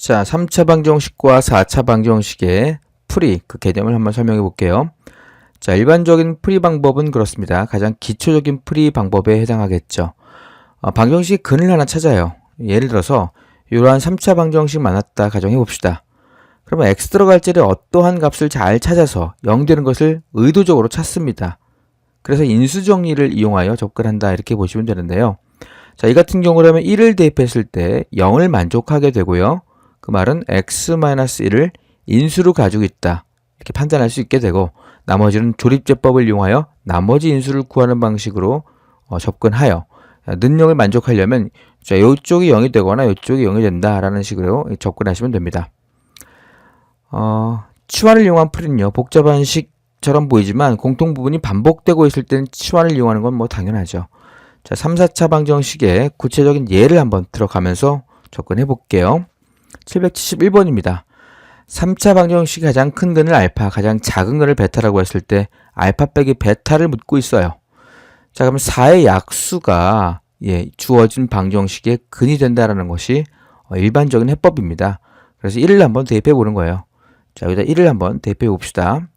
자, 3차 방정식과 4차 방정식의 풀이, 그 개념을 한번 설명해 볼게요. 자, 일반적인 풀이 방법은 그렇습니다. 가장 기초적인 풀이 방법에 해당하겠죠. 방정식 근을 하나 찾아요. 예를 들어서 이러한 3차 방정식 만났다 가정해 봅시다. 그러면 x 들어갈 자리에 어떠한 값을 잘 찾아서 0 되는 것을 의도적으로 찾습니다. 그래서 인수 정리를 이용하여 접근한다 이렇게 보시면 되는데요. 자, 이 같은 경우라면 1을 대입했을 때 0을 만족하게 되고요. 그 말은 x-1을 인수로 가지고 있다 이렇게 판단할 수 있게 되고, 나머지는 조립제법을 이용하여 나머지 인수를 구하는 방식으로 접근하여 능력을 만족하려면 자, 이쪽이 0이 되거나 이쪽이 0이 된다라는 식으로 접근하시면 됩니다. 치환을 이용한 풀이는요, 복잡한 식처럼 보이지만 공통 부분이 반복되고 있을 때는 치환을 이용하는 건 뭐 당연하죠. 자, 3, 4차 방정식의 구체적인 예를 한번 들어가면서 접근해 볼게요. 771번입니다. 3차 방정식이 가장 큰 근을 알파, 가장 작은 근을 베타라고 했을 때 알파 빼기 베타를 묻고 있어요. 자, 그럼 4의 약수가 주어진 방정식의 근이 된다는 것이 일반적인 해법입니다. 그래서 1을 한번 대입해 보는 거예요. 자, 여기다 1을 한번 대입해 봅시다.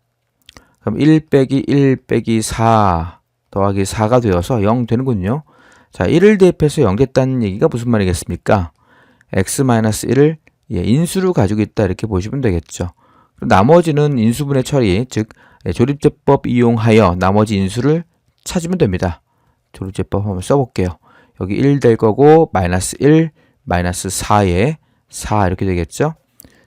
그럼 1 빼기 1 빼기 4 더하기 4가 되어서 0 되는군요. 자, 1을 대입해서 0 됐다는 얘기가 무슨 말이겠습니까? x-1을 인수로 가지고 있다 이렇게 보시면 되겠죠. 그럼 나머지는 인수분해 처리, 즉 조립제법 이용하여 나머지 인수를 찾으면 됩니다. 조립제법 한번 써볼게요. 여기 1 될 거고 마이너스 1, 마이너스 4에 4 이렇게 되겠죠.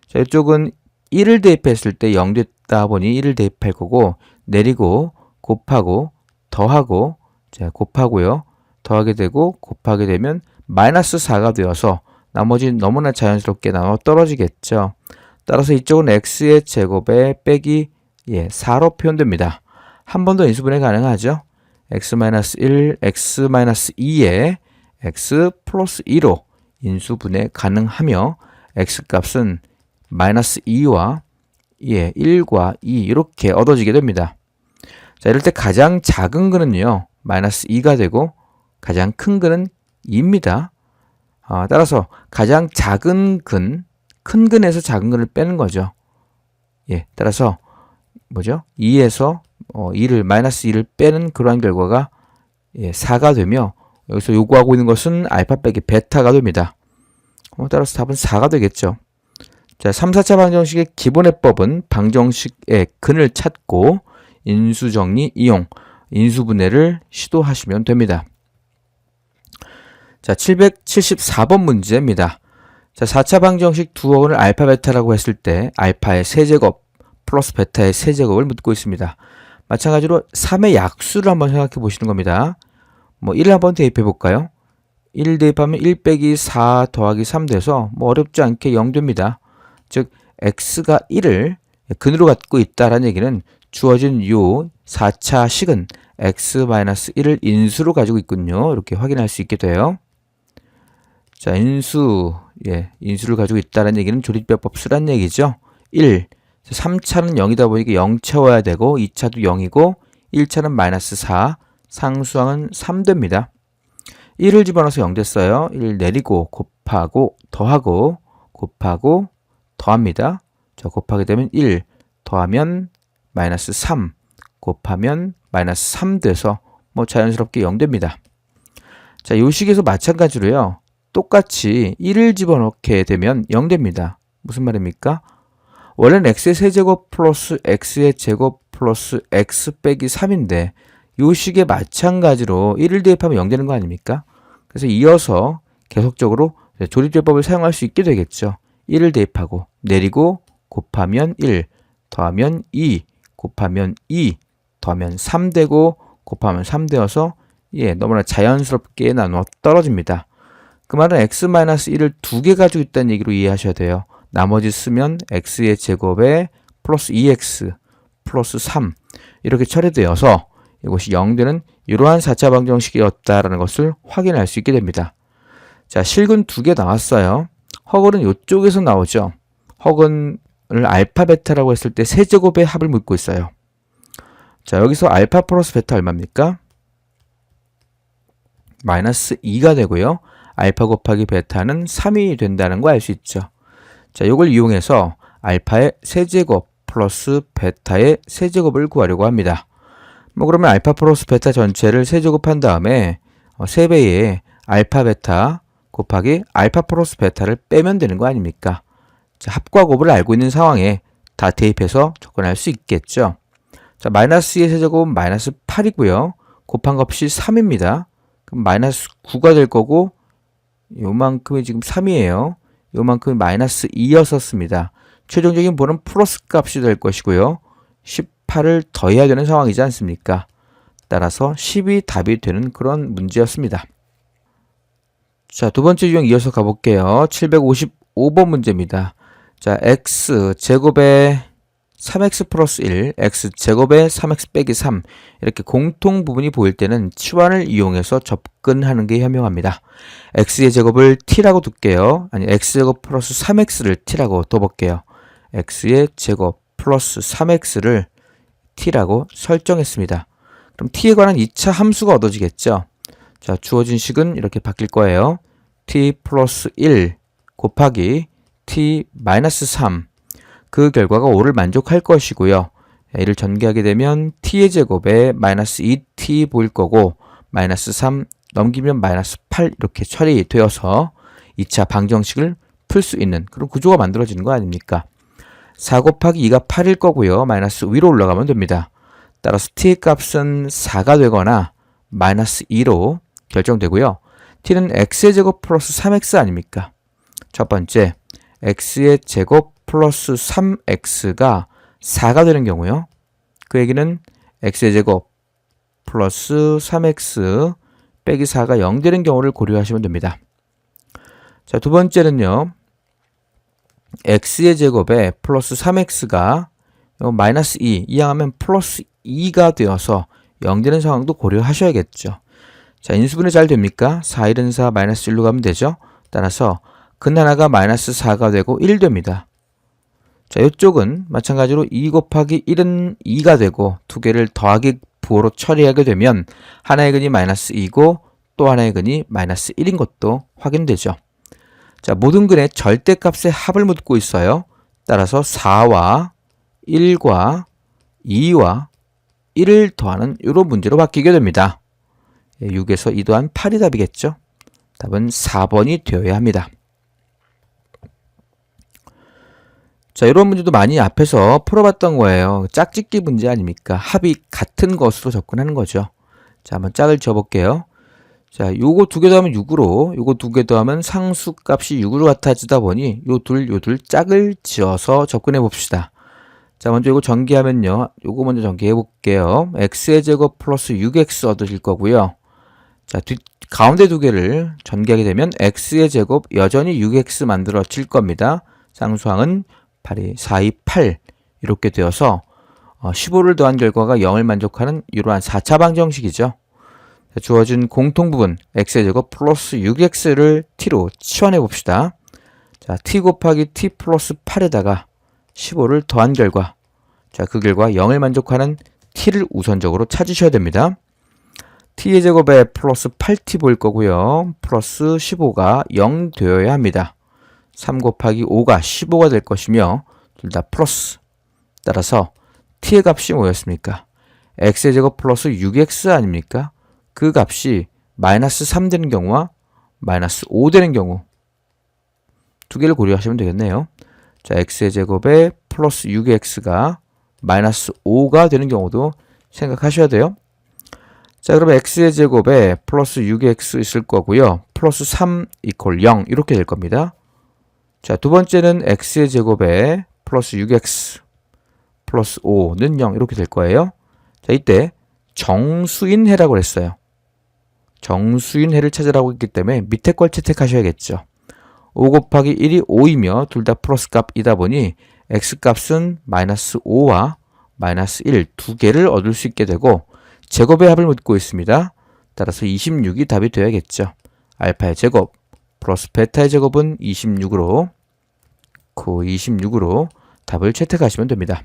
자, 이쪽은 1을 대입했을 때 0 됐다 보니 1을 대입할 거고, 내리고 곱하고 더하고, 자, 곱하고요. 더하게 되고 곱하게 되면 마이너스 4가 되어서 나머지는 너무나 자연스럽게 나눠 떨어지겠죠. 따라서 이쪽은 x의 제곱에 빼기 4로 표현됩니다. 한 번 더 인수분해 가능하죠. x-1, x-2에 x 플러스 2로 인수분해 가능하며 x값은 마이너스 2와 1과 2 이렇게 얻어지게 됩니다. 자, 이럴 때 가장 작은 근은요, 마이너스 2가 되고 가장 큰 근은 2입니다. 따라서 가장 작은 근, 큰 근에서 작은 근을 빼는 거죠. 따라서 뭐죠? 2에서 2를 마이너스 2를 빼는 그러한 결과가 4가 되며, 여기서 요구하고 있는 것은 알파 빼기 베타가 됩니다. 따라서 답은 4가 되겠죠. 자, 3, 4차 방정식의 기본 해법은 방정식의 근을 찾고 인수정리 이용, 인수분해를 시도하시면 됩니다. 자, 774번 문제입니다. 자, 4차 방정식 두어근을 알파 베타라고 했을 때 알파의 세제곱 플러스 베타의 세제곱을 묻고 있습니다. 마찬가지로 3의 약수를 한번 생각해 보시는 겁니다. 1을 한번 대입해 볼까요? 1 대입하면 1 빼기 4 더하기 3 돼서 어렵지 않게 0 됩니다. 즉 x가 1을 근으로 갖고 있다라는 얘기는 주어진 요 4차 식은 x-1을 인수로 가지고 있군요. 이렇게 확인할 수 있게 돼요. 자, 인수를 가지고 있다는 얘기는 조립제법 쓰란 얘기죠. 1, 3차는 0이다 보니까 0 채워야 되고 2차도 0이고 1차는 마이너스 4, 상수항은 3 됩니다. 1을 집어넣어서 0 됐어요. 1 내리고 곱하고 더하고 곱하고 더합니다. 자, 곱하게 되면 1 더하면 마이너스 3 곱하면 마이너스 3 돼서 자연스럽게 0 됩니다. 자, 이 식에서 마찬가지로요. 똑같이 1을 집어넣게 되면 0 됩니다. 무슨 말입니까? 원래는 x의 세제곱 플러스 x의 제곱 플러스 x 빼기 3인데 이 식에 마찬가지로 1을 대입하면 0 되는 거 아닙니까? 그래서 이어서 계속적으로 조립제법을 사용할 수 있게 되겠죠. 1을 대입하고 내리고 곱하면 1 더하면 2 곱하면 2 더하면 3 되고 곱하면 3 되어서 너무나 자연스럽게 나누어 떨어집니다. 그 말은 x-1을 2개 가지고 있다는 얘기로 이해하셔야 돼요. 나머지 쓰면 x의 제곱에 플러스 2x 플러스 3 이렇게 처리되어서 이것이 0 되는 이러한 4차 방정식이었다라는 것을 확인할 수 있게 됩니다. 자, 실근 2개 나왔어요. 허근은 이쪽에서 나오죠. 허근을 알파 베타라고 했을 때 세제곱의 합을 묻고 있어요. 자, 여기서 알파 플러스 베타 얼마입니까? 마이너스 2가 되고요. 알파 곱하기 베타는 3이 된다는 거 알 수 있죠. 자, 이걸 이용해서 알파의 세제곱 플러스 베타의 세제곱을 구하려고 합니다. 뭐 그러면 알파 플러스 베타 전체를 세제곱한 다음에 3배의 알파 베타 곱하기 알파 플러스 베타를 빼면 되는 거 아닙니까? 자, 합과 곱을 알고 있는 상황에 다 대입해서 접근할 수 있겠죠. 자, 마이너스 2의 세제곱은 마이너스 8이고요. 곱한 값이 3입니다. 그럼 마이너스 9가 될 거고 요만큼이 지금 3이에요. 요만큼이 마이너스 2였었습니다. 최종적인 본은 플러스 값이 될 것이고요. 18을 더해야 되는 상황이지 않습니까? 따라서 10이 답이 되는 그런 문제였습니다. 자, 두 번째 유형 이어서 가볼게요. 755번 문제입니다. 자, x 제곱에 3x 플러스 1, x 제곱에 3x 빼기 3 이렇게 공통 부분이 보일 때는 치환을 이용해서 접근하는 게 현명합니다. x의 제곱을 t라고 둘게요. 아니, x제곱 플러스 3x를 t라고 둬볼게요. x의 제곱 플러스 3x를 t라고 설정했습니다. 그럼 t에 관한 2차 함수가 얻어지겠죠. 자, 주어진 식은 이렇게 바뀔 거예요. t 플러스 1 곱하기 t 마이너스 3 그 결과가 5를 만족할 것이고요. 이를 전개하게 되면 t의 제곱에 마이너스 2t 보일 거고 마이너스 3 넘기면 마이너스 8 이렇게 처리되어서 2차 방정식을 풀 수 있는 그런 구조가 만들어지는 거 아닙니까? 4 곱하기 2가 8일 거고요. 마이너스 위로 올라가면 됩니다. 따라서 t의 값은 4가 되거나 마이너스 2로 결정되고요. t는 x의 제곱 플러스 3x 아닙니까? 첫 번째, x의 제곱 플러스 3x가 4가 되는 경우요. 그 얘기는 x의 제곱 플러스 3x 빼기 4가 0 되는 경우를 고려하시면 됩니다. 자, 두 번째는요. x의 제곱에 플러스 3x가 마이너스 2, 이항하면 플러스 2가 되어서 0 되는 상황도 고려하셔야겠죠. 자, 인수분해 잘 됩니까? 4, 1은 4, 마이너스 1로 가면 되죠. 따라서 근 하나가 마이너스 4가 되고 1 됩니다. 자, 이쪽은 마찬가지로 2 곱하기 1은 2가 되고 두 개를 더하기 부호로 처리하게 되면 하나의 근이 마이너스 2고 또 하나의 근이 마이너스 1인 것도 확인되죠. 자, 모든 근의 절대값의 합을 묻고 있어요. 따라서 4와 1과 2와 1을 더하는 이런 문제로 바뀌게 됩니다. 6에서 2 더한 8이 답이겠죠. 답은 4번이 되어야 합니다. 자, 이런 문제도 많이 앞에서 풀어봤던 거예요. 짝짓기 문제 아닙니까? 합이 같은 것으로 접근하는 거죠. 자, 한번 짝을 지어볼게요. 자, 요거 두 개 더하면 6으로, 요거 두 개 더하면 상수 값이 6으로 같아지다 보니 요 둘 짝을 지어서 접근해 봅시다. 자, 먼저 이거 전개하면요. 요거 먼저 전개해 볼게요. x의 제곱 플러스 6x 얻으실 거고요. 자, 가운데 두 개를 전개하게 되면 x의 제곱 여전히 6x 만들어질 겁니다. 상수항은 8이 4, 2, 8 이렇게 되어서 15를 더한 결과가 0을 만족하는 이러한 4차 방정식이죠. 자, 주어진 공통부분 x의 제곱 플러스 6x를 t로 치환해 봅시다. 자, t 곱하기 t 플러스 8에다가 15를 더한 결과, 자, 그 결과 0을 만족하는 t를 우선적으로 찾으셔야 됩니다. t의 제곱에 플러스 8t 보일 거고요. 플러스 15가 0 되어야 합니다. 3 곱하기 5가 15가 될 것이며 둘 다 플러스. 따라서 t의 값이 뭐였습니까? x의 제곱 플러스 6x 아닙니까? 그 값이 마이너스 3 되는 경우와 마이너스 5 되는 경우 두 개를 고려하시면 되겠네요. 자, x의 제곱에 플러스 6x가 마이너스 5가 되는 경우도 생각하셔야 돼요. 자, 그러면 x의 제곱에 플러스 6x 있을 거고요. 플러스 3 이퀄 0 이렇게 될 겁니다. 자, 두 번째는 x의 제곱에 플러스 6x 플러스 5는 0 이렇게 될 거예요. 자, 이때 정수인해라고 했어요. 정수인해를 찾으라고 했기 때문에 밑에 걸 채택하셔야겠죠. 5 곱하기 1이 5이며 둘 다 플러스 값이다 보니 x값은 마이너스 5와 마이너스 1 두 개를 얻을 수 있게 되고 제곱의 합을 묻고 있습니다. 따라서 26이 답이 되어야겠죠. 알파의 제곱 플러스 베타의 제곱은 26으로 답을 채택하시면 됩니다.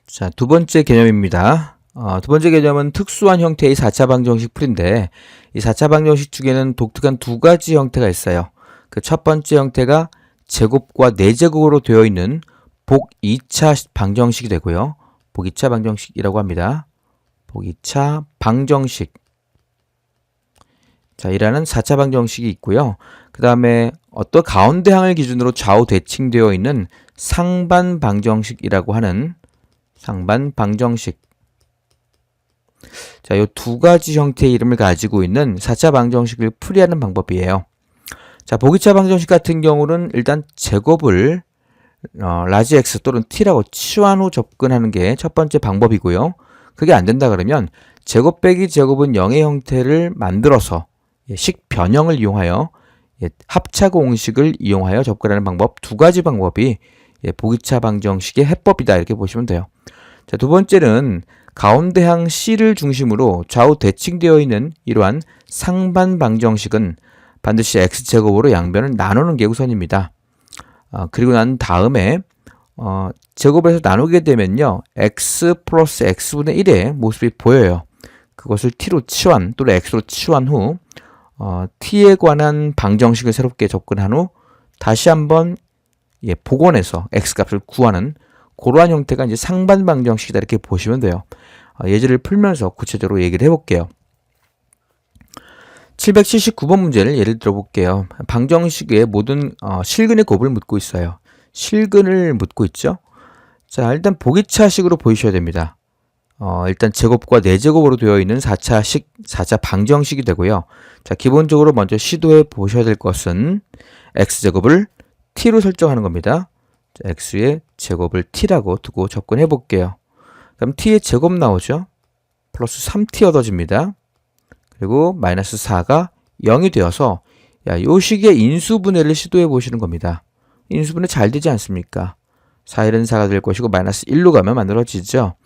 자, 두 번째 개념입니다. 두 번째 개념은 특수한 형태의 4차 방정식 풀인데 이 4차 방정식 중에는 독특한 두 가지 형태가 있어요. 그 첫 번째 형태가 제곱과 4제곱으로 되어 있는 복 2차 방정식이 되고요. 복 2차 방정식이라고 합니다. 복 2차 방정식. 자, 이라는 4차 방정식이 있고요. 그 다음에 어떤 가운데항을 기준으로 좌우 대칭되어 있는 상반 방정식이라고 하는 상반 방정식. 자, 이 두 가지 형태의 이름을 가지고 있는 4차 방정식을 풀이하는 방법이에요. 자, 복 2차 방정식 같은 경우는 일단 제곱을 라지 x 또는 t라고 치환 후 접근하는 게 첫 번째 방법이고요. 그게 안 된다 그러면 제곱 빼기 제곱은 0의 형태를 만들어서 식 변형을 이용하여 합차 공식을 이용하여 접근하는 방법, 두 가지 방법이 복 2차 방정식의 해법이다 이렇게 보시면 돼요. 자, 두 번째는 가운데항 C를 중심으로 좌우 대칭되어 있는 이러한 상반 방정식은 반드시 x제곱으로 양변을 나누는 게 우선입니다. 그리고 난 다음에 제곱에서 나누게 되면요, x 플러스 x분의 1의 모습이 보여요. 그것을 t로 치환 또는 x로 치환 후 t에 관한 방정식을 새롭게 접근한 후 다시 한번 복원해서 x값을 구하는 그러한 형태가 이제 상반 방정식이다 이렇게 보시면 돼요. 예제를 풀면서 구체적으로 얘기를 해볼게요. 779번 문제를 예를 들어 볼게요. 방정식의 모든 실근의 곱을 묻고 있어요. 실근을 묻고 있죠. 자, 일단 복 2차식으로 보이셔야 됩니다. 일단 제곱과 4제곱으로 되어 있는 4차 방정식이 되고요. 자, 기본적으로 먼저 시도해 보셔야 될 것은 x제곱을 t로 설정하는 겁니다. 자, x의 제곱을 t라고 두고 접근해 볼게요. 그럼 t의 제곱 나오죠. 플러스 3t 얻어집니다. 그리고 마이너스 4가 0이 되어서 요 식의 인수분해를 시도해 보시는 겁니다. 인수분해 잘 되지 않습니까? 4일은 4가 될 것이고 마이너스 1로 가면 만들어지죠.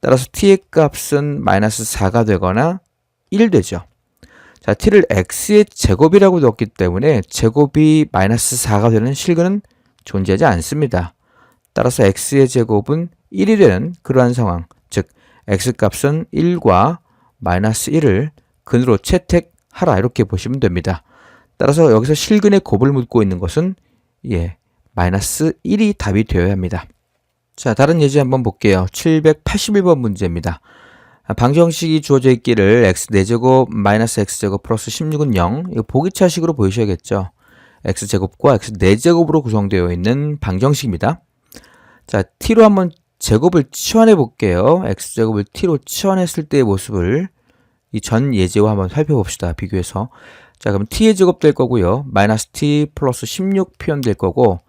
따라서 t의 값은 마이너스 4가 되거나 1 되죠. 자, t를 x의 제곱이라고 넣었기 때문에 제곱이 마이너스 4가 되는 실근은 존재하지 않습니다. 따라서 x의 제곱은 1이 되는 그러한 상황, 즉 x값은 1과 마이너스 1을 근으로 채택하라 이렇게 보시면 됩니다. 따라서 여기서 실근의 곱을 묻고 있는 것은 마이너스 1이 답이 되어야 합니다. 자, 다른 예제 한번 볼게요. 781번 문제입니다. 방정식이 주어져 있기를 x 4제곱 마이너스 x제곱 플러스 16은 0. 이거 보기차식으로 보이셔야겠죠. x제곱과 x 4제곱으로 구성되어 있는 방정식입니다. 자, t로 한번 제곱을 치환해 볼게요. x제곱을 t로 치환했을 때의 모습을 이 전 예제와 한번 살펴봅시다. 비교해서. 자, 그럼 t의 제곱 될 거고요. 마이너스 t 플러스 16 표현될 거고,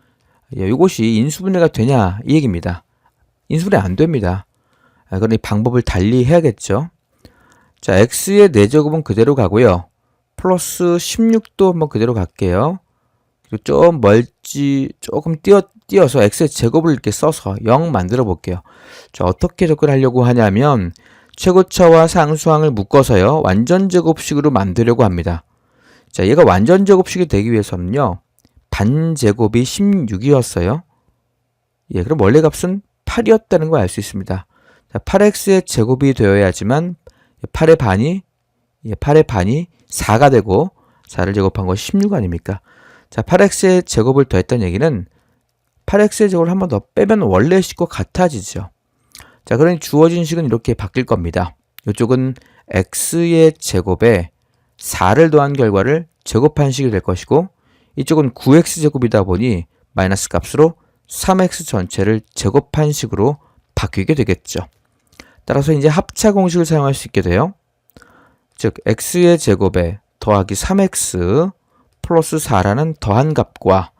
이것이 인수분해가 되냐 이 얘기입니다. 인수분해 안 됩니다. 그러니 방법을 달리 해야겠죠. 자, x의 4제곱은 그대로 가고요. 플러스 16도 한번 그대로 갈게요. 그리고 좀 조금 띄어서 x의 제곱을 이렇게 써서 0 만들어 볼게요. 자, 어떻게 접근하려고 하냐면 최고차와 상수항을 묶어서요, 완전 제곱식으로 만들려고 합니다. 자, 얘가 완전 제곱식이 되기 위해서는요, 반제곱이 16이었어요. 그럼 원래 값은 8이었다는 걸 알 수 있습니다. 자, 8x의 제곱이 되어야지만 8의 반이 4가 되고 4를 제곱한 것이 16 아닙니까? 자, 8x의 제곱을 더했다는 얘기는 8x의 제곱을 한 번 더 빼면 원래 식과 같아지죠. 자, 그러니 주어진 식은 이렇게 바뀔 겁니다. 이쪽은 x의 제곱에 4를 더한 결과를 제곱한 식이 될 것이고, 이쪽은 9x제곱이다 보니 마이너스 값으로 3x 전체를 제곱한 식으로 바뀌게 되겠죠. 따라서 이제 합차 공식을 사용할 수 있게 돼요. 즉 x의 제곱에 더하기 3x 플러스 4라는 더한 값과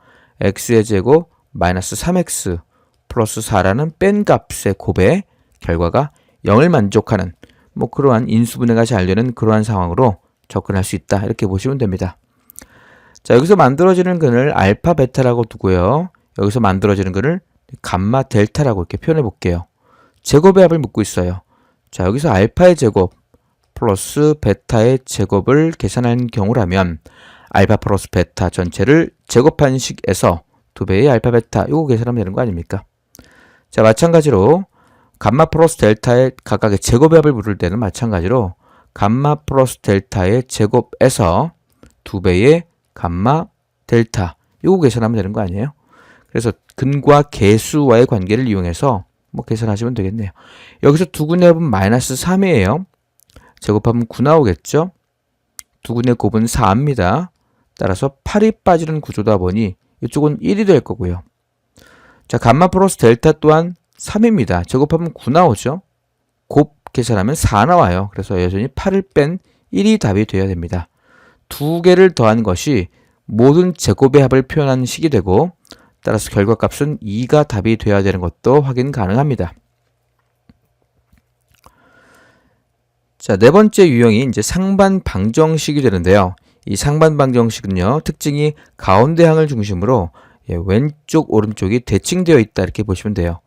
x의 제곱 마이너스 3x 플러스 4라는 뺀 값의 곱의 결과가 0을 만족하는 그러한 인수분해가 잘 되는 그러한 상황으로 접근할 수 있다 이렇게 보시면 됩니다. 자, 여기서 만들어지는 근을 알파 베타라고 두고요. 여기서 만들어지는 근을 감마 델타라고 이렇게 표현해 볼게요. 제곱의 합을 묻고 있어요. 자, 여기서 알파의 제곱 플러스 베타의 제곱을 계산한 경우라면 알파 플러스 베타 전체를 제곱한 식에서 2배의 알파 베타 이거 계산하면 되는 거 아닙니까? 자, 마찬가지로 감마 플러스 델타의 각각의 제곱의 합을 물을 때는 마찬가지로 감마 플러스 델타의 제곱에서 2배의 감마 델타 이거 계산하면 되는 거 아니에요? 그래서 근과 개수와의 관계를 이용해서 뭐 계산하시면 되겠네요. 여기서 2분의 합은 마이너스 3이에요. 제곱하면 9 나오겠죠? 2분의 곱은 4입니다. 따라서 8이 빠지는 구조다 보니 이쪽은 1이 될 거고요. 자, 감마 플러스 델타 또한 3입니다. 제곱하면 9 나오죠? 곱 계산하면 4 나와요. 그래서 여전히 8을 뺀 1이 답이 되어야 됩니다. 두 개를 더한 것이 모든 제곱의 합을 표현하는 식이 되고 따라서 결과값은 2가 답이 되어야 되는 것도 확인 가능합니다. 자, 네 번째 유형이 이제 상반 방정식이 되는데요. 이 상반 방정식은요, 특징이 가운데 항을 중심으로 왼쪽, 오른쪽이 대칭되어 있다 이렇게 보시면 돼요.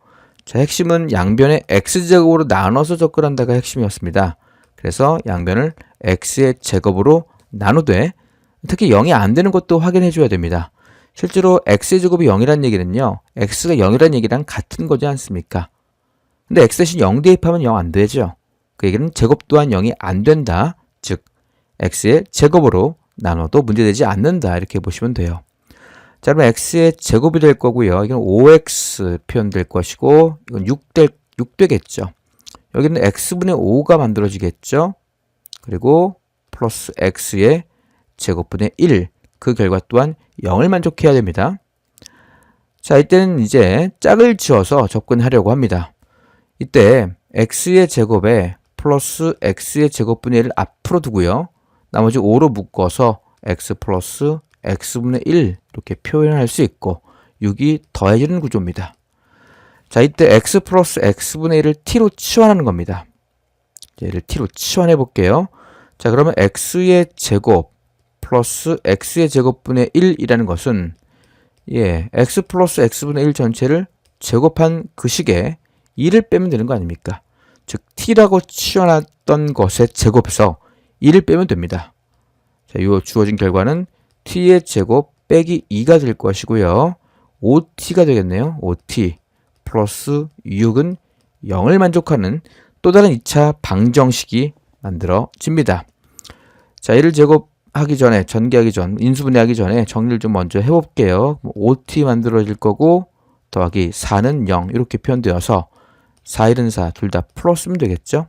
자, 핵심은 양변의 x제곱으로 나눠서 접근한다가 핵심이었습니다. 그래서 양변을 x의 제곱으로 나누되 특히 0이 안 되는 것도 확인해 줘야 됩니다. 실제로 x의 제곱이 0이라는 얘기는요, x가 0이라는 얘기랑 같은 거지 않습니까? 근데 x 대신 0 대입하면 0 안 되죠. 그 얘기는 제곱 또한 0이 안 된다. 즉 x의 제곱으로 나눠도 문제되지 않는다 이렇게 보시면 돼요. 자, 그러면 x의 제곱이 될 거고요. 이건 5x 표현될 것이고 이건 6 되겠죠. 여기는 x분의 5가 만들어지겠죠. 그리고 플러스 x의 제곱분의 1, 그 결과 또한 0을 만족해야 됩니다. 자, 이때는 이제 짝을 지어서 접근하려고 합니다. 이때 x의 제곱에 플러스 x의 제곱분의 1을 앞으로 두고요. 나머지 5로 묶어서 x 플러스 x분의 1 이렇게 표현할 수 있고 6이 더해지는 구조입니다. 자, 이때 x 플러스 x분의 1을 t로 치환하는 겁니다. 얘를 t로 치환해 볼게요. 자, 그러면 x의 제곱 플러스 x의 제곱분의 1이라는 것은 x 플러스 x분의 1 전체를 제곱한 그 식에 2를 빼면 되는 거 아닙니까? 즉 t라고 치환했던 것의 제곱에서 2를 빼면 됩니다. 자, 이 주어진 결과는 t의 제곱 빼기 2가 될 것이고요. 5t가 되겠네요. 5t 플러스 6은 0을 만족하는 또 다른 2차 방정식이 만들어집니다. 자, 이를 제곱하기 전에, 전개하기 전, 인수분해하기 전에 정리를 좀 먼저 해볼게요. 5t 만들어질 거고 더하기 4는 0 이렇게 표현되어서 4, 1은 4, 둘 다 플러스면 되겠죠?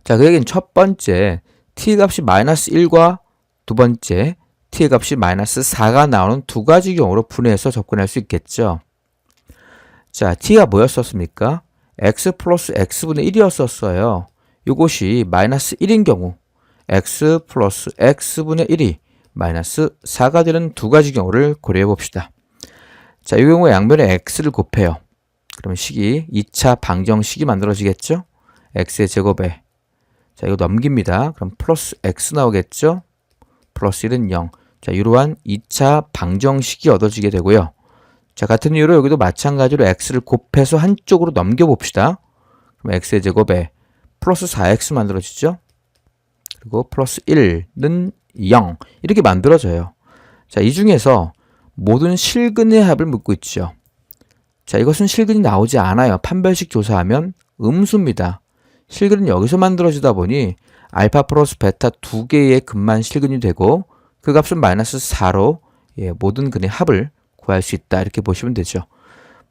자, 그 얘기는 첫 번째 t 값이 마이너스 1과 두 번째 t의 값이 마이너스 4가 나오는 두 가지 경우로 분해해서 접근할 수 있겠죠. 자, t가 뭐였었습니까? x 플러스 x분의 1이었었어요. 이것이 마이너스 1인 경우 x 플러스 x분의 1이 마이너스 4가 되는 두 가지 경우를 고려해 봅시다. 자, 이 경우에 양변에 x를 곱해요. 그러면 식이 2차 방정식이 만들어지겠죠? x의 제곱에 자, 이거 넘깁니다. 그럼 플러스 x 나오겠죠? 플러스 1은 0. 자, 이러한 2차 방정식이 얻어지게 되고요. 자, 같은 이유로 여기도 마찬가지로 x를 곱해서 한쪽으로 넘겨봅시다. 그럼 x의 제곱에 플러스 4x 만들어지죠? 그리고 플러스 1는 0. 이렇게 만들어져요. 자, 이 중에서 모든 실근의 합을 묻고 있죠. 자, 이것은 실근이 나오지 않아요. 판별식 조사하면 음수입니다. 실근은 여기서 만들어지다 보니 알파 플러스 베타 두 개의 근만 실근이 되고 그 값은 마이너스 4로 모든 근의 합을 구할 수 있다 이렇게 보시면 되죠.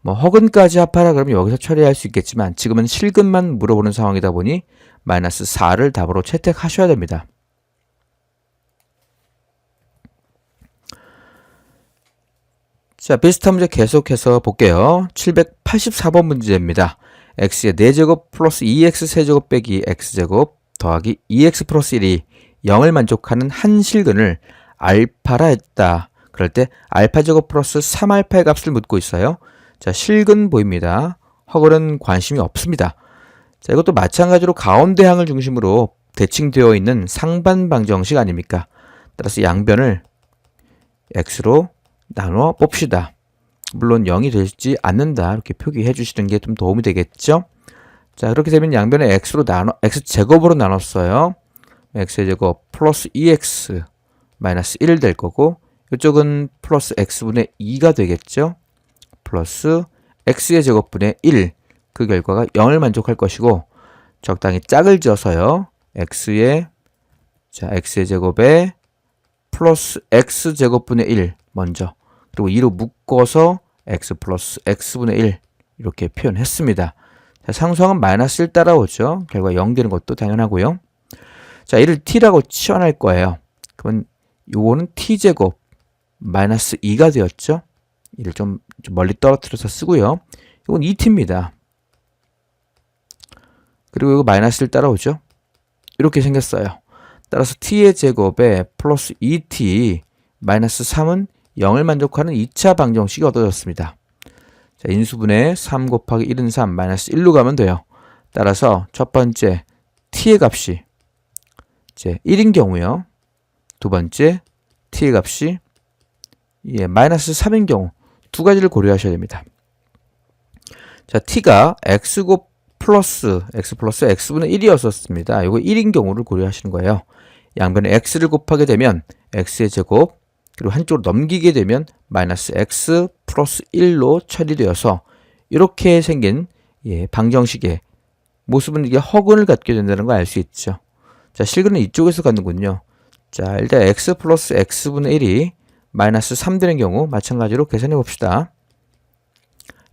뭐 허근까지 합하라 그러면 여기서 처리할 수 있겠지만 지금은 실근만 물어보는 상황이다 보니 마이너스 4를 답으로 채택하셔야 됩니다. 자, 비슷한 문제 계속해서 볼게요. 784번 문제입니다. x의 4제곱 플러스 2x 세제곱 빼기 x제곱 더하기 2x 플러스 1이 0을 만족하는 한 실근을 알파라 했다. 그럴 때 알파제곱 플러스 3알파의 값을 묻고 있어요. 자, 실근 보입니다. 허근은 관심이 없습니다. 자, 이것도 마찬가지로 가운데 항을 중심으로 대칭되어 있는 상반 방정식 아닙니까? 따라서 양변을 x로 나눠 봅시다. 물론 0이 되지 않는다 이렇게 표기해 주시는 게 좀 도움이 되겠죠? 자, 그렇게 되면 양변에 x제곱으로 나눴어요. x의 제곱 플러스 2x 마이너스 1 될 거고 이쪽은 플러스 x분의 2가 되겠죠? 플러스 x의 제곱분의 1 그 결과가 0을 만족할 것이고 적당히 짝을 지어서요. x의 제곱에 플러스 x제곱분의 1 먼저 그리고 2로 묶어서 x 플러스 x분의 1 이렇게 표현했습니다. 자, 상수항은 마이너스 1 따라오죠. 결과 0 되는 것도 당연하고요. 자, 이를 t라고 치환할 거예요. 그러면 요거는 t제곱 마이너스 2가 되었죠. 이를 좀 멀리 떨어뜨려서 쓰고요. 이건 2t입니다. 그리고 이거 마이너스 1 따라오죠. 이렇게 생겼어요. 따라서 t의 제곱에 플러스 2t 마이너스 3은 0을 만족하는 2차 방정식이 얻어졌습니다. 자, 인수분해 3 곱하기 1은 3 마이너스 1로 가면 돼요. 따라서 첫 번째 t의 값이 이제 1인 경우요. 두 번째 t의 값이 마이너스 3인 경우 두 가지를 고려하셔야 됩니다. 자, t가 x곱 플러스 x분의 1이었었습니다. 이거 1인 경우를 고려하시는 거예요. 양변에 x를 곱하게 되면 x의 제곱 그리고 한쪽으로 넘기게 되면 마이너스 x 플러스 1로 처리되어서 이렇게 생긴 방정식의 모습은 이게 허근을 갖게 된다는 걸 알 수 있죠. 자, 실근은 이쪽에서 갖는군요. 자, 일단 x 플러스 x분의 1이 마이너스 3 되는 경우 마찬가지로 계산해 봅시다.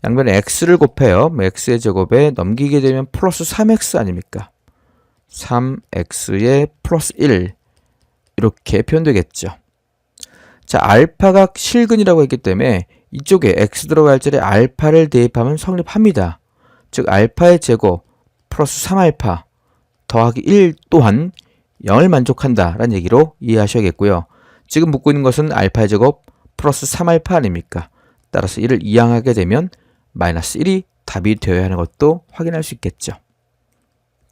양변에 x를 곱해요. x의 제곱에 넘기게 되면 플러스 3x 아닙니까? 3x의 플러스 1 이렇게 표현되겠죠. 자, 알파가 실근이라고 했기 때문에 이쪽에 x 들어갈 자리에 알파를 대입하면 성립합니다. 즉 알파의 제곱 플러스 3알파 더하기 1 또한 0을 만족한다라는 얘기로 이해하셔야겠고요. 지금 묻고 있는 것은 알파의 제곱 플러스 3알파 아닙니까? 따라서 이를 이항하게 되면 마이너스 1이 답이 되어야 하는 것도 확인할 수 있겠죠.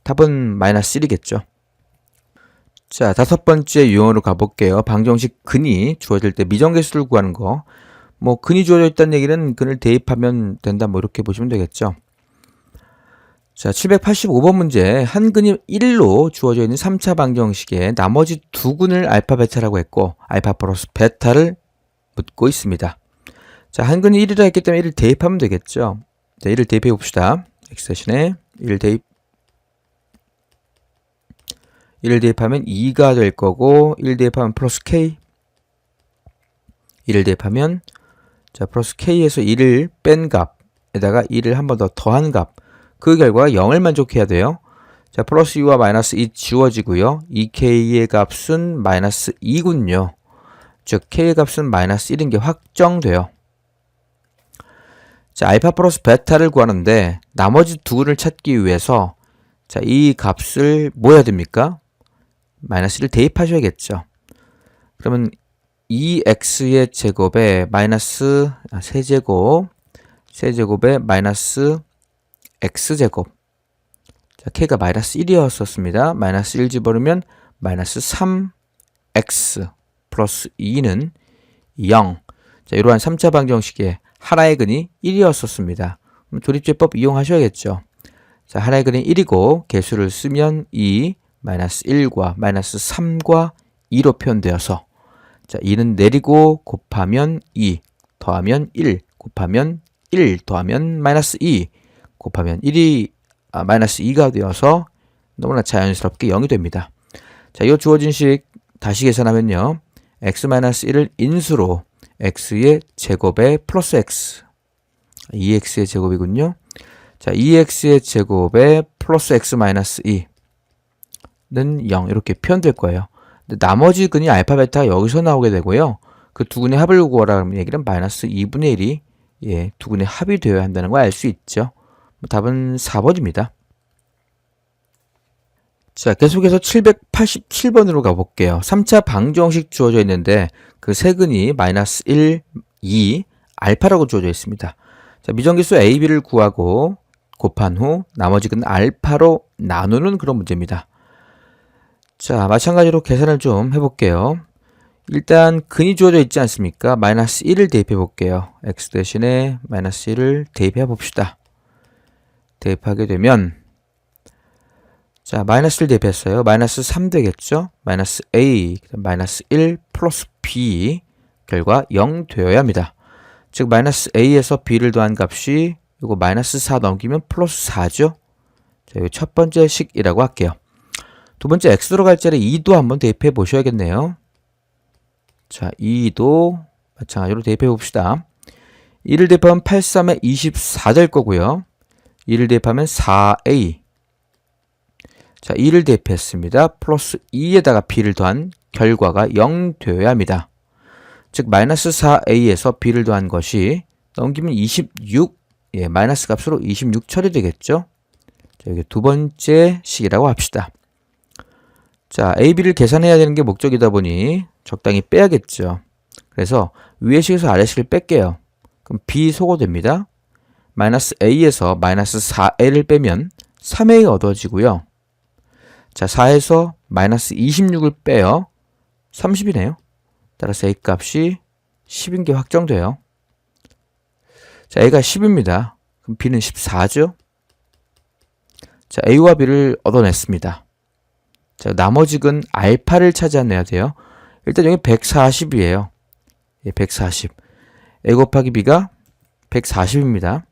답은 마이너스 1이겠죠. 자, 다섯 번째 유형으로 가볼게요. 방정식 근이 주어질 때 미정계수를 구하는 거. 뭐 근이 주어져 있다는 얘기는 근을 대입하면 된다 뭐 이렇게 보시면 되겠죠. 자, 785번 문제 한 근이 1로 주어져 있는 3차 방정식에 나머지 두 근을 알파 베타라고 했고 알파 플러스 베타를 묻고 있습니다. 자, 한 근이 1이라 했기 때문에 1을 대입하면 되겠죠. 자, 1을 대입해 봅시다. x 대신에 1을 대입하면 2가 될 거고 1 대입하면 플러스 k 1을 대입하면 자 플러스 k에서 1을 뺀 값에다가 1을 한 번 더 더한 값 그 결과가 0을 만족해야 돼요. 자 플러스 2와 마이너스 2 지워지고요. 2k의 값은 마이너스 2군요. 즉 k의 값은 마이너스 1인 게 확정돼요. 자 알파 플러스 베타를 구하는데 나머지 두 근을 찾기 위해서 자 이 값을 뭐 해야 됩니까? 마이너스 1을 대입하셔야겠죠. 그러면 2x의 제곱에 마이너스 세제곱에 마이너스 x제곱 자 k가 마이너스 1이었었습니다. 마이너스 1 집어넣으면 마이너스 3x 플러스 2는 0 자 이러한 3차 방정식의 하나의 근이 1이었었습니다. 그럼 조립제법 이용하셔야겠죠. 자 하나의 근이 1이고 개수를 쓰면 2 마이너스 1과 마이너스 3과 2로 표현되어서 자 2는 내리고 곱하면 2 더하면 1 곱하면 1 더하면 마이너스 2 곱하면 1이 마이너스 2가 되어서 너무나 자연스럽게 0이 됩니다. 자, 이 주어진 식 다시 계산하면요. x 마이너스 1을 인수로 x의 제곱에 플러스 x 2x의 제곱이군요. 자, 2x의 제곱에 플러스 x 마이너스 2는 0 이렇게 표현될 거예요. 근데 나머지 근이 알파 베타가 여기서 나오게 되고요. 그 두 근의 합을 구하라는 얘기는 마이너스 2분의 1이 두 근의 합이 되어야 한다는 걸 알 수 있죠. 답은 4번입니다. 자, 계속해서 787번으로 가볼게요. 3차 방정식 주어져 있는데 그 세 근이 마이너스 1, 2, 알파라고 주어져 있습니다. 자, 미정계수 a, b를 구하고 곱한 후 나머지 근은 알파로 나누는 그런 문제입니다. 자, 마찬가지로 계산을 좀 해볼게요. 일단 근이 주어져 있지 않습니까? 마이너스 1을 대입해 볼게요. x 대신에 마이너스 1을 대입해 봅시다. 대입하게 되면 자 마이너스를 대입했어요. 마이너스 3 되겠죠? 마이너스 a 마이너스 1 플러스 b 결과 0 되어야 합니다. 즉 마이너스 a에서 b를 더한 값이 이거 마이너스 4 넘기면 플러스 4죠? 자, 이거 첫 번째 식이라고 할게요. 두 번째 x 들어갈 자리에 2도 한번 대입해 보셔야겠네요. 자 2도 마찬가지로 대입해 봅시다. 1을 대입하면 8, 3에 24 될 거고요. 2를 대입하면 4a. 자, 2를 대입했습니다. 플러스 2에다가 b를 더한 결과가 0 되어야 합니다. 즉 마이너스 4a에서 b를 더한 것이 넘기면 26, 마이너스 값으로 26 처리되겠죠. 자, 여기 두 번째 식이라고 합시다. 자, a, b를 계산해야 되는 게 목적이다 보니 적당히 빼야겠죠. 그래서 위의 식에서 아래 식을 뺄게요. 그럼 b 소거됩니다. 마이너스 a에서 마이너스 4a를 빼면 3a 얻어지고요. 자, 4에서 마이너스 26을 빼요. 30이네요. 따라서 a 값이 10인 게 확정돼요. 자, a가 10입니다. 그럼 b는 14죠. 자, a와 b를 얻어냈습니다. 자, 나머지 근 알파를 찾아내야 돼요. 일단 여기 140이에요. 140. a 곱하기 b가 140입니다.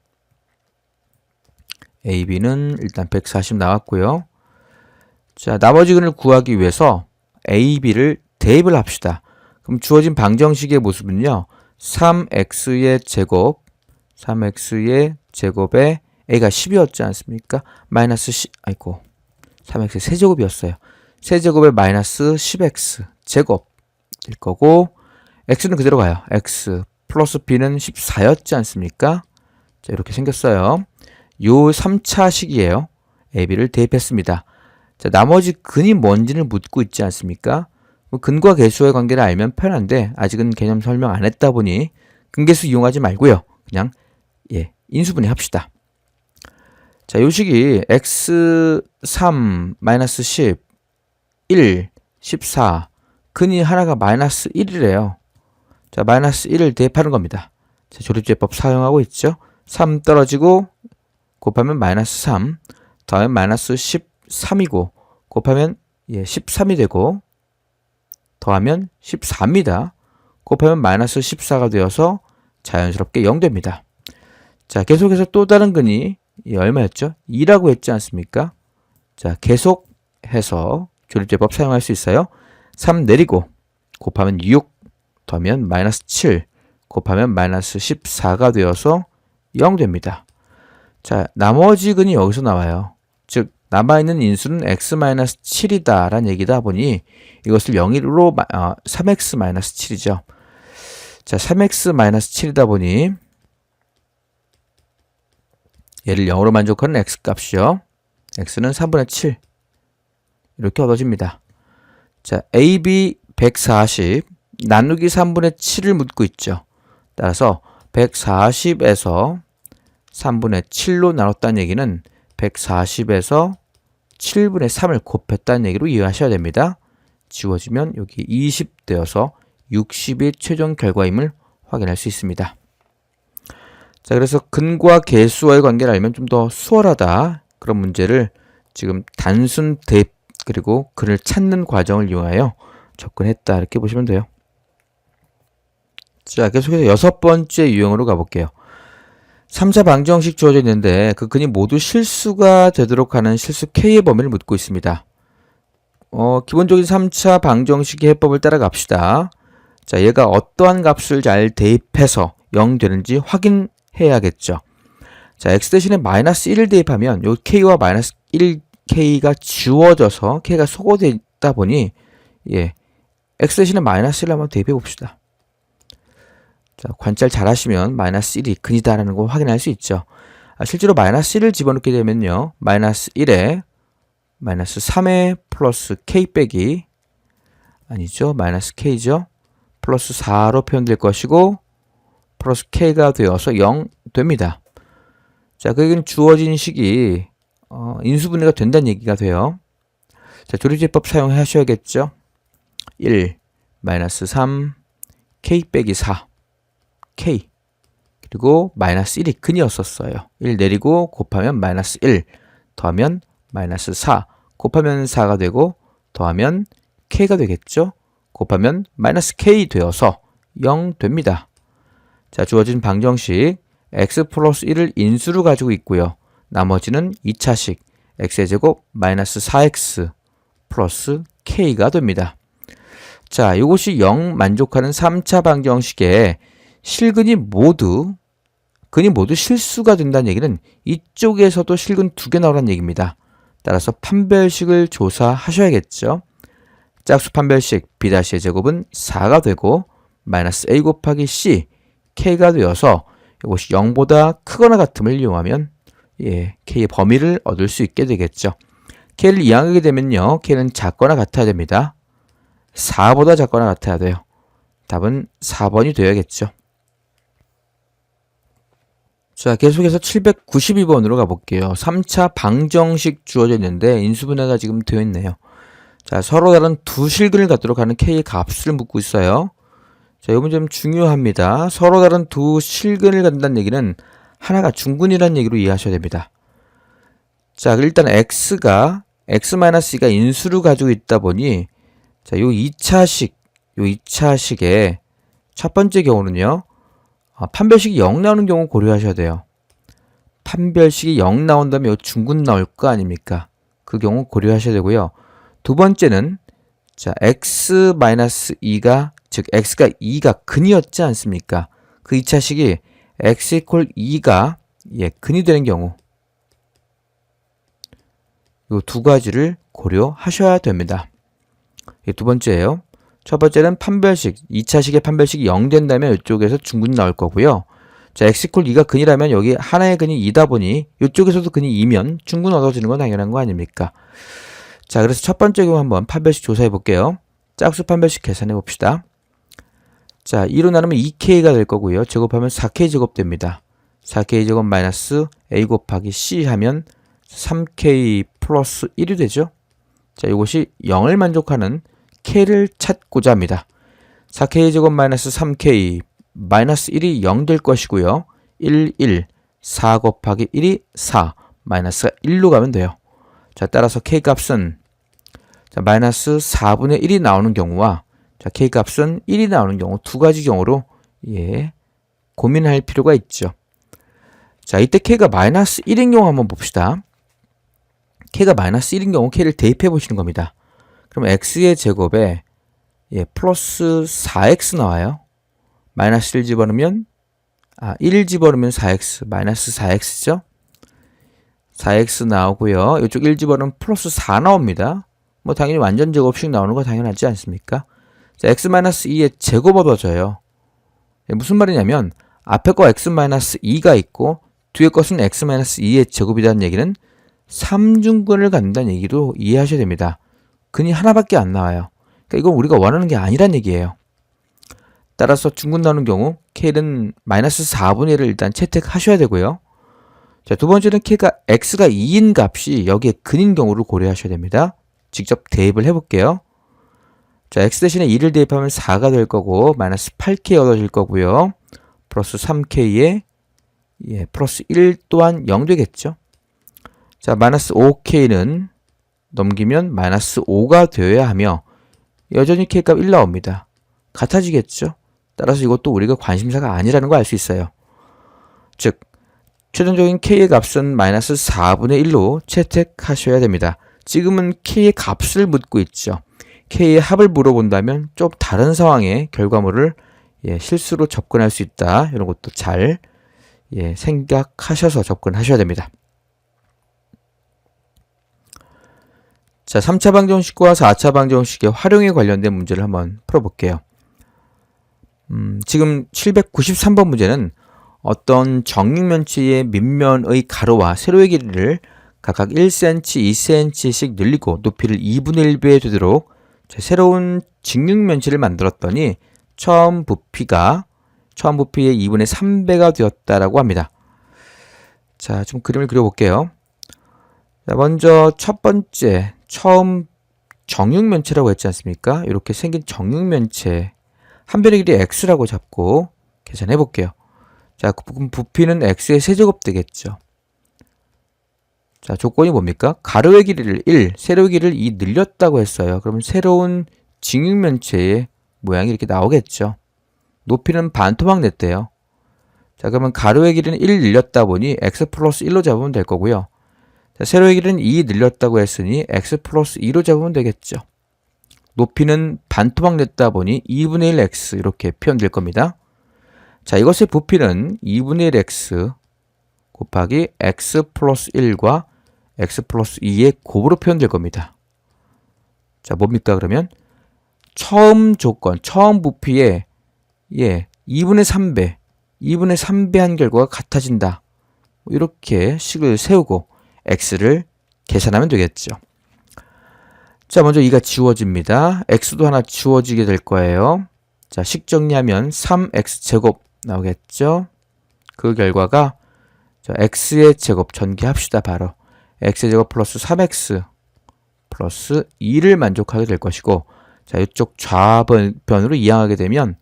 a, b는 일단 140 나왔고요. 자, 나머지 근을 구하기 위해서 a, b를 대입을 합시다. 그럼 주어진 방정식의 모습은요. 3x의 제곱, 3x의 제곱에 a가 10이었지 않습니까? 마이너스 10, 3x의 세제곱이었어요. 세제곱에 마이너스 10x 제곱일 거고, x는 그대로 가요. x 플러스 b는 14였지 않습니까? 자, 이렇게 생겼어요. 요 3차 식이에요. a, b를 대입했습니다. 자, 나머지 근이 뭔지를 묻고 있지 않습니까? 근과 계수의 관계를 알면 편한데 아직은 개념 설명 안 했다 보니 근계수 이용하지 말고요. 그냥 인수분해 합시다. 자, 요 식이 x3, 마이너스 10, 1, 14 근이 하나가 마이너스 1이래요. 자, 마이너스 1을 대입하는 겁니다. 자, 조립제법 사용하고 있죠. 3 떨어지고 곱하면 마이너스 3 더하면 마이너스 13이고 곱하면 13이 되고 더하면 14입니다. 곱하면 마이너스 14가 되어서 자연스럽게 0 됩니다. 자, 계속해서 또 다른 근이 얼마였죠? 2라고 했지 않습니까? 자, 계속해서 조립제법 사용할 수 있어요. 3 내리고 곱하면 6 더하면 마이너스 7 곱하면 마이너스 14가 되어서 0 됩니다. 자, 나머지 근이 여기서 나와요. 즉 남아있는 인수는 x-7이다 라는 얘기다 보니 이것을 0으로 3x-7이죠. 자, 3x-7이다 보니 얘를 0으로 만족하는 x값이요. x는 3분의 7 이렇게 얻어집니다. 자, ab 140 나누기 3분의 7을 묻고 있죠. 따라서 140에서 3분의 7로 나눴다는 얘기는 140에서 7분의 3을 곱했다는 얘기로 이해하셔야 됩니다. 지워지면 여기 20 되어서 60이 최종 결과임을 확인할 수 있습니다. 자, 그래서 근과 계수와의 관계를 알면 좀 더 수월하다. 그런 문제를 지금 단순 대입 그리고 근을 찾는 과정을 이용하여 접근했다. 이렇게 보시면 돼요. 자, 계속해서 6번째 유형으로 가볼게요. 3차 방정식 주어져 있는데 그 근이 모두 실수가 되도록 하는 실수 K의 범위를 묻고 있습니다. 기본적인 3차 방정식의 해법을 따라갑시다. 자, 얘가 어떠한 값을 잘 대입해서 0 되는지 확인해야겠죠. 자, x 대신에 마이너스 1을 대입하면 요 K와 마이너스 1K가 지워져서 K가 소거되다 보니 x 대신에 마이너스 1을 한번 대입해 봅시다. 자, 관찰 잘 하시면 마이너스 1이 근이다라는 걸 확인할 수 있죠. 실제로 마이너스 1을 집어넣게 되면요. 마이너스 1에 마이너스 3에 플러스 k 빼기 아니죠. 마이너스 k죠. 플러스 4로 표현될 것이고 플러스 k가 되어서 0 됩니다. 자, 그에게는 주어진 식이 인수분해가 된다는 얘기가 돼요. 자, 조립제법 사용하셔야겠죠. 1, 마이너스 3, k 빼기 4 k 그리고 마이너스 1이 근이었었어요. 1 내리고 곱하면 마이너스 1 더하면 마이너스 4 곱하면 4가 되고 더하면 k가 되겠죠. 곱하면 마이너스 k 되어서 0 됩니다. 자, 주어진 방정식 x 플러스 1을 인수로 가지고 있고요. 나머지는 2차식 x의 제곱 마이너스 4x 플러스 k가 됩니다. 자, 이것이 0 만족하는 3차 방정식에 실근이 모두 실수가 된다는 얘기는 이쪽에서도 실근 2개 나오라는 얘기입니다. 따라서 판별식을 조사하셔야겠죠. 짝수 판별식 B'의 제곱은 4가 되고 마이너스 A 곱하기 C K가 되어서 이것이 0보다 크거나 같음을 이용하면 K의 범위를 얻을 수 있게 되겠죠. K를 이항하게 되면요. K는 작거나 같아야 됩니다. 4보다 작거나 같아야 돼요. 답은 4번이 되어야겠죠. 자, 계속해서 792번으로 가볼게요. 3차 방정식 주어져 있는데 인수분해가 지금 되어 있네요. 자, 서로 다른 두 실근을 갖도록 하는 K의 값을 묻고 있어요. 자, 이 문제 좀 중요합니다. 서로 다른 두 실근을 갖는다는 얘기는 하나가 중근이라는 얘기로 이해하셔야 됩니다. 자, 일단 X가 X-2가 인수를 가지고 있다 보니 자, 요 2차식의 첫 번째 경우는요. 판별식이 0 나오는 경우 고려하셔야 돼요. 판별식이 0 나온다면 요 중근 나올 거 아닙니까? 그 경우 고려하셔야 되고요. 두 번째는 자, X-2가 즉 X가 2가 근이었지 않습니까? 그 2차식이 X 이퀄 2가 근이 되는 경우 요 두 가지를 고려하셔야 됩니다. 이 두 번째예요. 첫 번째는 판별식, 2차식의 판별식이 0 된다면 이쪽에서 중근이 나올 거고요. 자, x 이퀄 2가 근이라면 여기 하나의 근이 2다 보니 이쪽에서도 근이 2면 중근 얻어지는 건 당연한 거 아닙니까? 자, 그래서 첫 번째 경우 한번 판별식 조사해 볼게요. 짝수 판별식 계산해 봅시다. 자, 2로 나누면 2k가 될 거고요. 제곱하면 4k 제곱 됩니다. 4k 제곱 마이너스 a 곱하기 c 하면 3k 플러스 1이 되죠. 자, 이것이 0을 만족하는 k를 찾고자 합니다. 4k 제곱 마이너스 3k 마이너스 1이 0 될 것이고요. 1, 1, 4 곱하기 1이 4, 마이너스가 1로 가면 돼요. 자, 따라서 k 값은 자, 마이너스 4분의 1이 나오는 경우와 자, k 값은 1이 나오는 경우 두 가지 경우로 고민할 필요가 있죠. 자, 이때 k가 마이너스 1인 경우 한번 봅시다. k가 마이너스 1인 경우 k를 대입해 보시는 겁니다. 그럼 x의 제곱에 플러스 4x 나와요. 마이너스 1 집어넣으면 1 집어넣으면 4x 마이너스 4x죠. 4x 나오고요. 이쪽 1 집어넣으면 플러스 4 나옵니다. 뭐 당연히 완전 제곱식 나오는 거 당연하지 않습니까? 자, x-2의 제곱 얻어져요. 무슨 말이냐면 앞에 거 x-2가 있고 뒤에 것은 x-2의 제곱이라는 얘기는 3중근을 갖는다는 얘기도 이해하셔야 됩니다. 근이 하나밖에 안 나와요. 그러니까 이건 우리가 원하는 게 아니란 얘기예요. 따라서 중근 나오는 경우 k는 마이너스 4분의 1을 일단 채택하셔야 되고요. 자, 두 번째는 x가 2인 값이 여기에 근인 경우를 고려하셔야 됩니다. 직접 대입을 해볼게요. 자, x 대신에 2를 대입하면 4가 될 거고 마이너스 8k 얻어질 거고요. 플러스 3k에 플러스 1 또한 0 되겠죠. 자, 마이너스 5k는 넘기면 마이너스 5가 되어야 하며 여전히 k값 1 나옵니다. 같아지겠죠. 따라서 이것도 우리가 관심사가 아니라는 걸 알 수 있어요. 즉 최종적인 k의 값은 마이너스 4분의 1로 채택하셔야 됩니다. 지금은 k의 값을 묻고 있죠. k의 합을 물어본다면 좀 다른 상황의 결과물을 실수로 접근할 수 있다. 이런 것도 잘 생각하셔서 접근하셔야 됩니다. 자, 3차 방정식과 4차 방정식의 활용에 관련된 문제를 한번 풀어볼게요. 지금 793번 문제는 어떤 정육면체의 밑면의 가로와 세로의 길이를 각각 1cm, 2cm씩 늘리고 높이를 2분의 1배 되도록 새로운 직육면체를 만들었더니 처음 부피의 2분의 3배가 되었다라고 합니다. 자, 좀 그림을 그려볼게요. 자, 먼저 첫 번째 처음 정육면체라고 했지 않습니까? 이렇게 생긴 정육면체 한 변의 길이 x라고 잡고 계산해 볼게요. 자, 그럼 부피는 x의 세제곱 되겠죠. 자, 조건이 뭡니까? 가로의 길이를 1, 세로의 길이를 2 늘렸다고 했어요. 그러면 새로운 직육면체의 모양이 이렇게 나오겠죠. 높이는 반토막 냈대요. 자, 그러면 가로의 길이는 1 늘렸다 보니 x 플러스 1로 잡으면 될 거고요. 자, 세로의 길이는 2 늘렸다고 했으니 x 플러스 2로 잡으면 되겠죠. 높이는 반토막 냈다 보니 2분의 1 x 이렇게 표현될 겁니다. 자, 이것의 부피는 2분의 1 x 곱하기 x 플러스 1과 x 플러스 2의 곱으로 표현될 겁니다. 자, 뭡니까 그러면? 처음 조건, 처음 부피에 2분의 3배, 2분의 3배 한 결과가 같아진다. 이렇게 식을 세우고 x를 계산하면 되겠죠. 자, 먼저 2가 지워집니다. x도 하나 지워지게 될 거예요. 자, 식 정리하면 3x제곱 나오겠죠. 그 결과가 자, x의 제곱 전개합시다. 바로 x의 제곱 플러스 3x 플러스 2를 만족하게 될 것이고, 자, 이쪽 좌변으로 이항하게 되면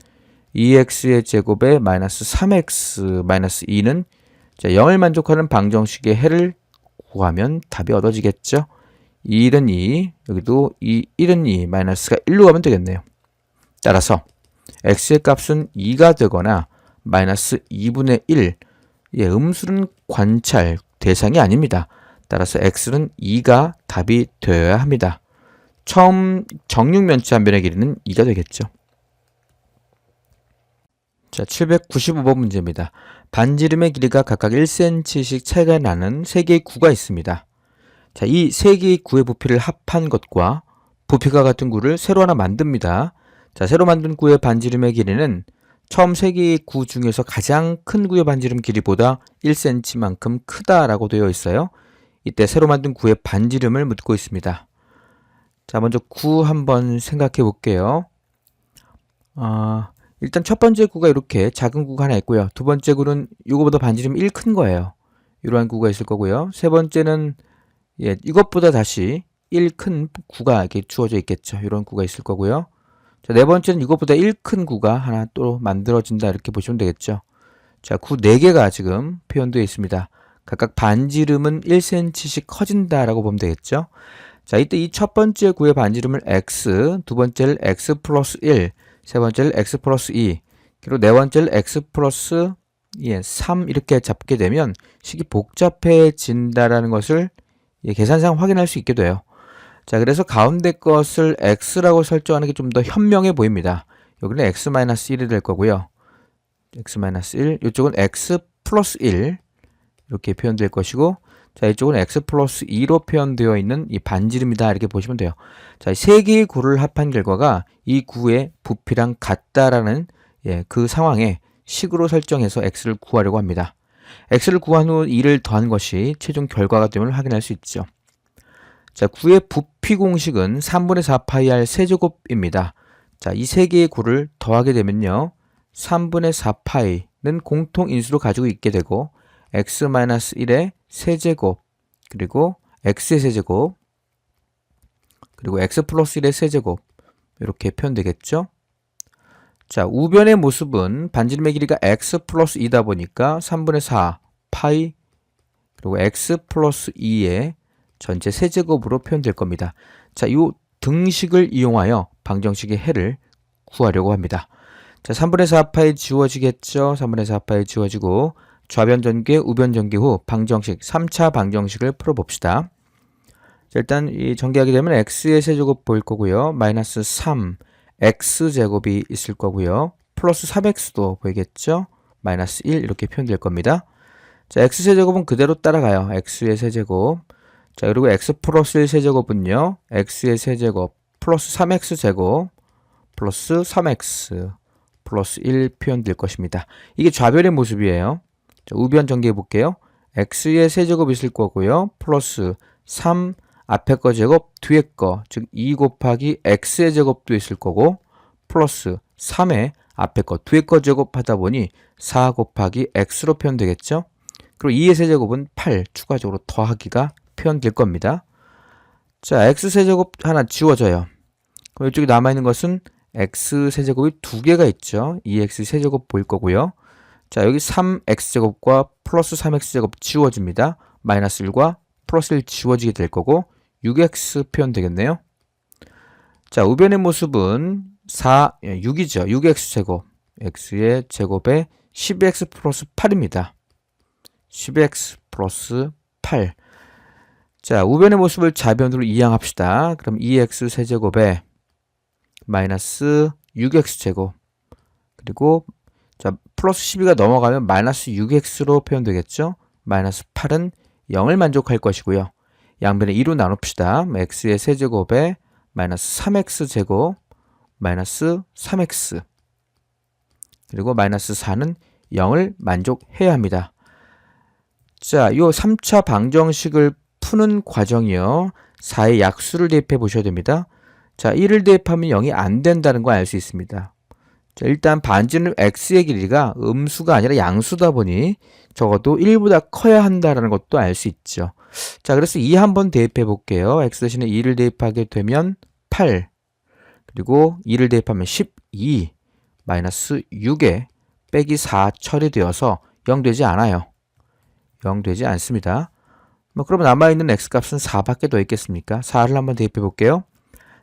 2x의 제곱에 마이너스 3x 마이너스 2는 자, 0을 만족하는 방정식의 해를 구하면 답이 얻어지겠죠. 1은 2, 여기도 1은 2, 마이너스가 1로 가면 되겠네요. 따라서 x의 값은 2가 되거나 마이너스 2분의 1, 음수는 관찰 대상이 아닙니다. 따라서 x는 2가 답이 되어야 합니다. 처음 정육면체 한 변의 길이는 2가 되겠죠. 자, 795번 문제입니다. 반지름의 길이가 각각 1cm씩 차이가 나는 3개의 구가 있습니다. 자, 이 3개의 구의 부피를 합한 것과 부피가 같은 구를 새로 하나 만듭니다. 자, 새로 만든 구의 반지름의 길이는 처음 3개의 구 중에서 가장 큰 구의 반지름 길이보다 1cm만큼 크다라고 되어 있어요. 이때 새로 만든 구의 반지름을 묻고 있습니다. 자, 먼저 구 한번 생각해 볼게요. 일단 첫 번째 구가 이렇게 작은 구가 하나 있고요. 두 번째 구는 이거보다 반지름이 1 큰 거예요. 이러한 구가 있을 거고요. 세 번째는 이것보다 다시 1 큰 구가 이렇게 주어져 있겠죠. 이런 구가 있을 거고요. 자, 네 번째는 이것보다 1 큰 구가 하나 또 만들어진다. 이렇게 보시면 되겠죠. 자, 구 4개가 지금 표현되어 있습니다. 각각 반지름은 1cm씩 커진다라고 보면 되겠죠. 자, 이때 이 첫 번째 구의 반지름을 x, 두 번째를 x 플러스 1, 세 번째를 x 플러스 2, 그리고 네 번째를 x 플러스 3 이렇게 잡게 되면 식이 복잡해진다라는 것을 계산상 확인할 수 있게 돼요. 자, 그래서 가운데 것을 x라고 설정하는 게 좀 더 현명해 보입니다. 여기는 x-1이 될 거고요. x-1, 이쪽은 x 플러스 1 이렇게 표현될 것이고, 자, 이쪽은 x 플러스 2로 표현되어 있는 이 반지름이다 이렇게 보시면 돼요. 자, 세 개의 구를 합한 결과가 이 구의 부피랑 같다라는 그 상황에 식으로 설정해서 x를 구하려고 합니다. x를 구한 후 2를 더한 것이 최종 결과가 됨을 확인할 수 있죠. 자, 구의 부피 공식은 3분의 4파이 r 세제곱입니다. 자, 이 세 개의 구를 더하게 되면요, 3분의 4파이는 공통인수로 가지고 있게 되고 x-1의 세제곱, 그리고 x의 세제곱, 그리고 x 플러스 1의 세제곱 이렇게 표현되겠죠. 자, 우변의 모습은 반지름의 길이가 x 플러스 2다 보니까 3분의 4 파이 그리고 x 플러스 2의 전체 세제곱으로 표현될 겁니다. 자, 이 등식을 이용하여 방정식의 해를 구하려고 합니다. 자, 3분의 4파이 지워지겠죠. 3분의 4파이 지워지고 좌변 전개, 우변 전개 후 방정식, 3차 방정식을 풀어봅시다. 자, 일단 이 전개하게 되면 x의 세제곱 보일 거고요. 마이너스 3, x제곱이 있을 거고요. 플러스 3x도 보이겠죠. 마이너스 1 이렇게 표현될 겁니다. 자, x세제곱은 그대로 따라가요. x의 세제곱. 자, 그리고 x 플러스 1 세제곱은요, x의 세제곱 플러스 3x제곱 플러스 3x 플러스 1 표현될 것입니다. 이게 좌변의 모습이에요. 자, 우변 전개해 볼게요. x의 세제곱 있을 거고요. 플러스 3 앞에 거 제곱, 뒤에 거, 즉 2 곱하기 x의 제곱도 있을 거고, 플러스 3의 앞에 거, 뒤에 거 제곱하다 보니 4 곱하기 x로 표현되겠죠. 그리고 2의 세제곱은 8 추가적으로 더하기가 표현될 겁니다. 자, x 세제곱 하나 지워져요. 그럼 이쪽에 남아있는 것은 x 세제곱이 2개가 있죠. 2x 세제곱 보일 거고요. 자, 여기 3x제곱과 플러스 3x제곱 지워집니다. 마이너스 1과 플러스 1 지워지게 될 거고 6x 표현되겠네요. 자, 우변의 모습은 6이죠. 6x제곱, x의 제곱에 12x 플러스 8입니다. 12x 플러스 8. 자, 우변의 모습을 좌변으로 이항합시다. 그럼 2x 세제곱에 마이너스 6x제곱 그리고 자 플러스 12가 넘어가면 마이너스 6x로 표현되겠죠. 마이너스 8은 0을 만족할 것이고요. 양변에 2로 나눕시다. x의 세제곱에 마이너스 3x제곱 마이너스 3x 그리고 마이너스 4는 0을 만족해야 합니다. 자, 요 3차 방정식을 푸는 과정이요. 4의 약수를 대입해 보셔야 됩니다. 자, 1을 대입하면 0이 안 된다는 거 알 수 있습니다. 자, 일단 반지름 x의 길이가 음수가 아니라 양수다 보니 적어도 1보다 커야 한다는 것도 알 수 있죠. 자, 그래서 2 한번 대입해 볼게요. x 대신에 2를 대입하게 되면 8 그리고 2를 대입하면 12 마이너스 6에 빼기 4 처리되어서 0 되지 않아요. 0 되지 않습니다. 그럼 남아있는 x값은 4밖에 더 있겠습니까? 4를 한번 대입해 볼게요.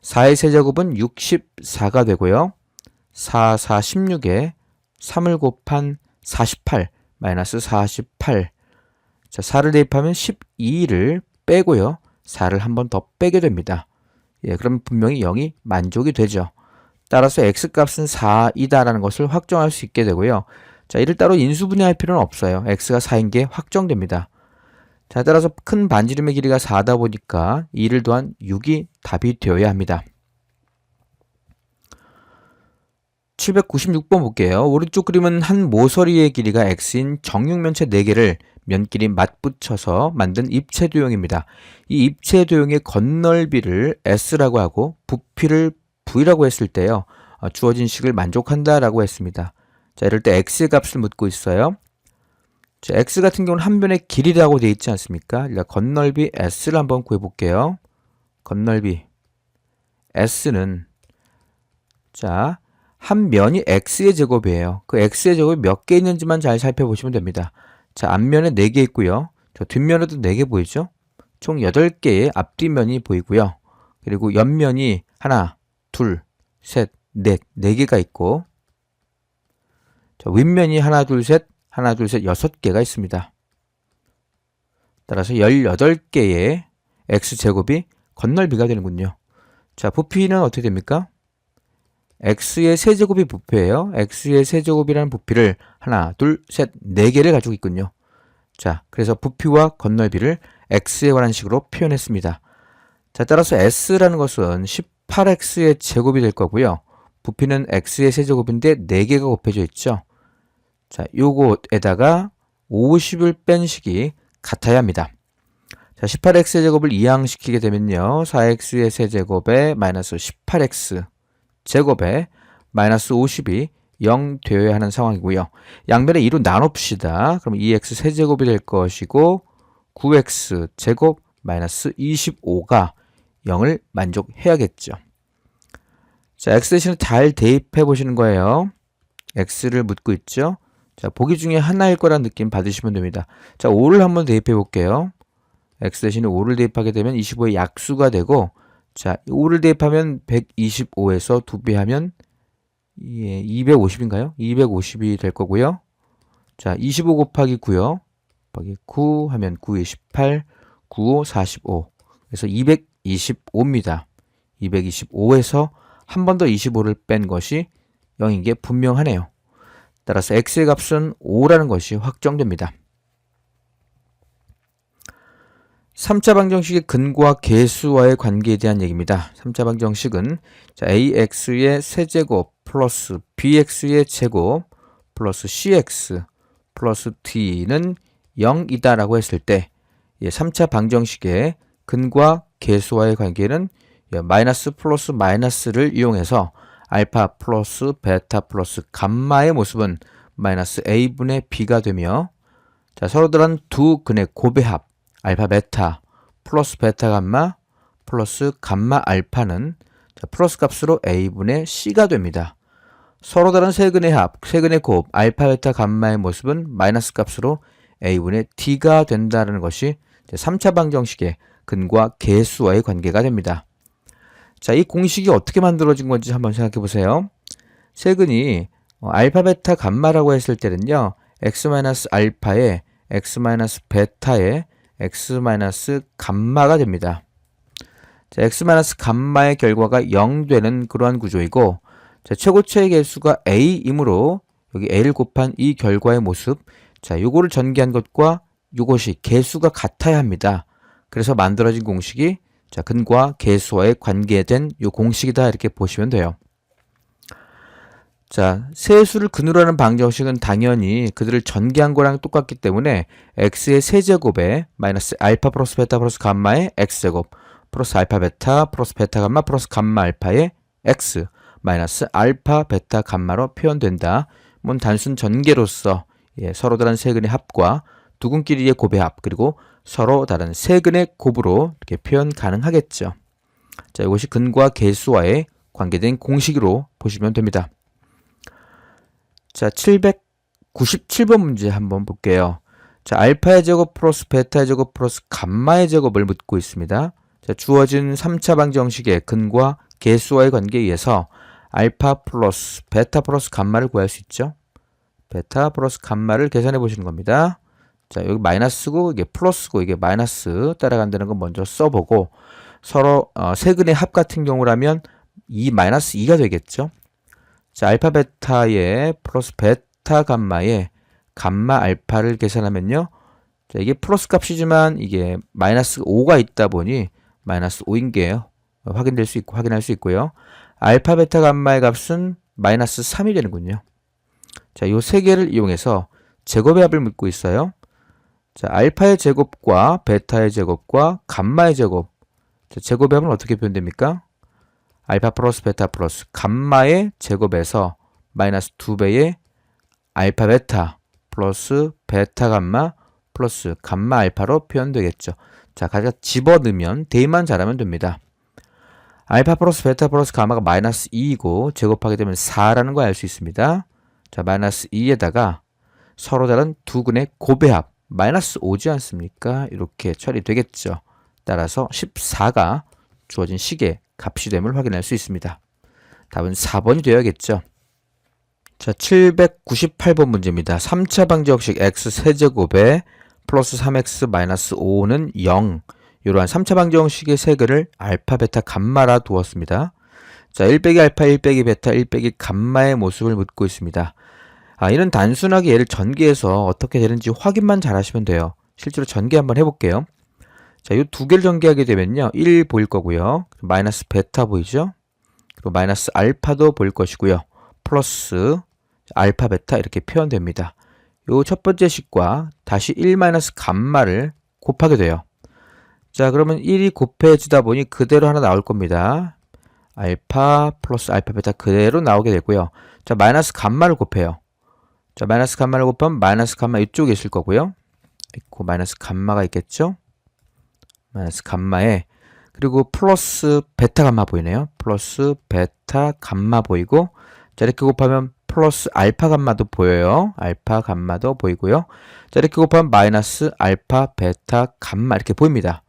4의 세제곱은 64가 되고요. 4, 4, 16에 3을 곱한 48 마이너스 48 자, 4를 대입하면 12를 빼고요. 4를 한 번 더 빼게 됩니다. 예, 그럼 분명히 0이 만족이 되죠. 따라서 x값은 4이다라는 것을 확정할 수 있게 되고요. 자, 이를 따로 인수분해할 필요는 없어요. x가 4인 게 확정됩니다. 자, 따라서 큰 반지름의 길이가 4다 보니까 2를 더한 6이 답이 되어야 합니다. 796번 볼게요. 오른쪽 그림은 한 모서리의 길이가 x인 정육면체 4개를 면끼리 맞붙여서 만든 입체도형입니다. 이 입체도형의 건널비를 s라고 하고 부피를 v라고 했을 때요. 주어진 식을 만족한다라고 했습니다. 자, 이럴 때 x의 값을 묻고 있어요. 자, x 같은 경우는 한 변의 길이라고 되어 있지 않습니까? 그러니까 건널비 s를 한번 구해볼게요. 건널비 s는 자, 한 면이 x의 제곱이에요. 그 x의 제곱이 몇 개 있는지만 잘 살펴보시면 됩니다. 자, 앞면에 4개 있고요. 저 뒷면에도 4개 보이죠? 총 8개의 앞뒤면이 보이고요. 그리고 옆면이 하나, 둘, 셋, 넷, 4개가 있고 자, 윗면이 하나, 둘, 셋, 6개가 있습니다. 따라서 18개의 x제곱이 건널비가 되는군요. 자, 부피는 어떻게 됩니까? x의 세제곱이 부피예요. x의 세제곱이라는 부피를 하나, 둘, 셋, 4개를 가지고 있군요. 자, 그래서 부피와 건널비를 x에 관한 식으로 표현했습니다. 자, 따라서 s라는 것은 18x의 제곱이 될 거고요. 부피는 x의 세제곱인데 4개가 곱해져 있죠. 자, 요거에다가 50을 뺀 식이 같아야 합니다. 자, 18x의 제곱을 이항시키게 되면요. 4x의 세제곱에 마이너스 18x 제곱에 마이너스 50이 0 되어야 하는 상황이고요. 양변에 2로 나눕시다. 그럼 2x 세제곱이 될 것이고 9x 제곱 마이너스 25가 0을 만족해야겠죠. 자, x 대신에 잘 대입해 보시는 거예요. x를 묻고 있죠. 자, 보기 중에 하나일 거란 느낌 받으시면 됩니다. 자, 5를 한번 대입해 볼게요. x 대신에 5를 대입하게 되면 25의 약수가 되고 자, 5를 대입하면 125에서 2배 하면 예, 250인가요? 250이 될 거고요. 자, 25 곱하기 9요. 곱하기 9 하면 9, 28, 9, 5, 45. 그래서 225입니다. 225에서 한 번 더 25를 뺀 것이 0인 게 분명하네요. 따라서 x의 값은 5라는 것이 확정됩니다. 3차 방정식의 근과 계수와의 관계에 대한 얘기입니다. 3차 방정식은 자, ax의 세제곱 플러스 bx의 제곱 플러스 cx 플러스 d는 0이다라고 했을 때 3차 방정식의 근과 계수와의 관계는 마이너스 플러스 마이너스를 이용해서 알파 플러스 베타 플러스 감마의 모습은 마이너스 a분의 b가 되며 자, 서로 다른 두 근의 곱의 합 알파 베타 플러스 베타 감마 플러스 감마 알파는 자, 플러스 값으로 a분의 c가 됩니다. 서로 다른 세 근의 합, 세 근의 곱 알파 베타 감마의 모습은 마이너스 값으로 a분의 d가 된다는 것이 3차 방정식의 근과 계수와의 관계가 됩니다. 자, 이 공식이 어떻게 만들어진 건지 한번 생각해 보세요. 세근이 알파 베타 감마라고 했을 때는요. x-알파에 x-베타에 x- 감마가 됩니다. 자, x-감마의 결과가 0 되는 그러한 구조이고, 자, 최고차의 개수가 a이므로 여기 a를 곱한 이 결과의 모습, 자, 요거를 전개한 것과 요것이 개수가 같아야 합니다. 그래서 만들어진 공식이 자, 근과 개수와의 관계된 요 공식이다 이렇게 보시면 돼요. 자, 세수를 근으로 하는 방정식은 당연히 그들을 전개한 거랑 똑같기 때문에 x의 세제곱에 마이너스 알파 플러스 베타 플러스 감마의 x제곱 플러스 알파 베타 플러스 베타 감마 플러스 감마 알파의 x 마이너스 알파 베타 감마로 표현된다. 뭐 단순 전개로서 서로 다른 세근의 합과 두근끼리의 곱의 합 그리고 서로 다른 세근의 곱으로 이렇게 표현 가능하겠죠. 자, 이것이 근과 개수와의 관계된 공식으로 보시면 됩니다. 자, 797번 문제 한번 볼게요. 자, 알파의 제곱 플러스 베타의 제곱 플러스 감마의 제곱을 묻고 있습니다. 자, 주어진 3차 방정식의 근과 개수와의 관계에 의해서 알파 플러스 베타 플러스 감마를 구할 수 있죠. 베타 플러스 감마를 계산해 보시는 겁니다. 자, 여기 마이너스고 이게 플러스고 이게 마이너스 따라간다는 건 먼저 써보고 서로 세근의 합 같은 경우라면 2 마이너스 2가 되겠죠. 자, 알파 베타의 플러스 베타 감마의 감마 알파를 계산하면요. 자, 이게 플러스 값이지만 이게 마이너스 5가 있다 보니 마이너스 5인 게 확인할 수 있고요. 알파 베타 감마의 값은 마이너스 3이 되는군요. 자, 요 세 개를 이용해서 제곱의 합을 묻고 있어요. 자, 알파의 제곱과 베타의 제곱과 감마의 제곱. 자, 제곱의 합은 어떻게 표현됩니까? 알파 플러스 베타 플러스 감마의 제곱에서 마이너스 2배의 알파 베타 플러스 베타 감마 플러스 감마 알파로 표현되겠죠. 자, 가져다 집어넣으면 대입만 잘하면 됩니다. 알파 플러스 베타 플러스 감마가 마이너스 2이고 제곱하게 되면 4라는 걸 알 수 있습니다. 자, 마이너스 2에다가 서로 다른 두 근의 곱의 합 마이너스 5지 않습니까? 이렇게 처리되겠죠. 따라서 14가 주어진 식의 값이 됨을 확인할 수 있습니다. 답은 4번이 되어야겠죠. 자, 798번 문제입니다. 3차 방정식 x 세제곱에 플러스 3x 마이너스 5는 0. 이러한 3차 방정식의 세근을 알파, 베타, 감마라 두었습니다. 자, 1 빼기 알파, 1 빼기 베타, 1 빼기 감마의 모습을 묻고 있습니다. 이는 단순하게 얘를 전개해서 어떻게 되는지 확인만 잘 하시면 돼요. 실제로 전개 한번 해볼게요. 자, 이 두 개를 전개하게 되면요. 1 보일 거고요. 마이너스 베타 보이죠? 그리고 마이너스 알파도 보일 것이고요. 플러스 알파, 베타 이렇게 표현됩니다. 이 첫 번째 식과 다시 1 마이너스 감마를 곱하게 돼요. 자, 그러면 1이 곱해지다 보니 그대로 하나 나올 겁니다. 알파 플러스 알파, 베타 그대로 나오게 되고요. 자, 마이너스 감마를 곱해요. 자, 마이너스 감마를 곱하면 마이너스 감마 이쪽에 있을 거고요. 있고 마이너스 감마가 있겠죠? 마이너스 감마에 그리고 플러스 베타 감마 보이네요. 플러스 베타 감마 보이고 자, 이렇게 곱하면 플러스 알파 감마도 보여요. 알파 감마도 보이고요. 자, 이렇게 곱하면 마이너스 알파 베타 감마 이렇게 보입니다.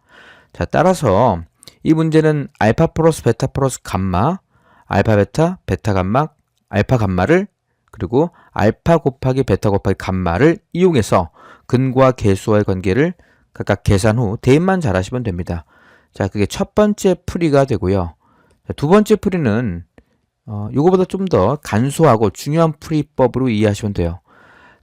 자, 따라서 이 문제는 알파 플러스 베타 플러스 감마, 알파 베타, 베타 감마, 알파 감마를 그리고 알파 곱하기 베타 곱하기 감마를 이용해서 근과 개수와의 관계를 각각 계산 후 대입만 잘 하시면 됩니다. 자, 그게 첫 번째 풀이가 되고요. 자, 두 번째 풀이는 이거보다 좀 더 간소하고 중요한 풀이법으로 이해하시면 돼요.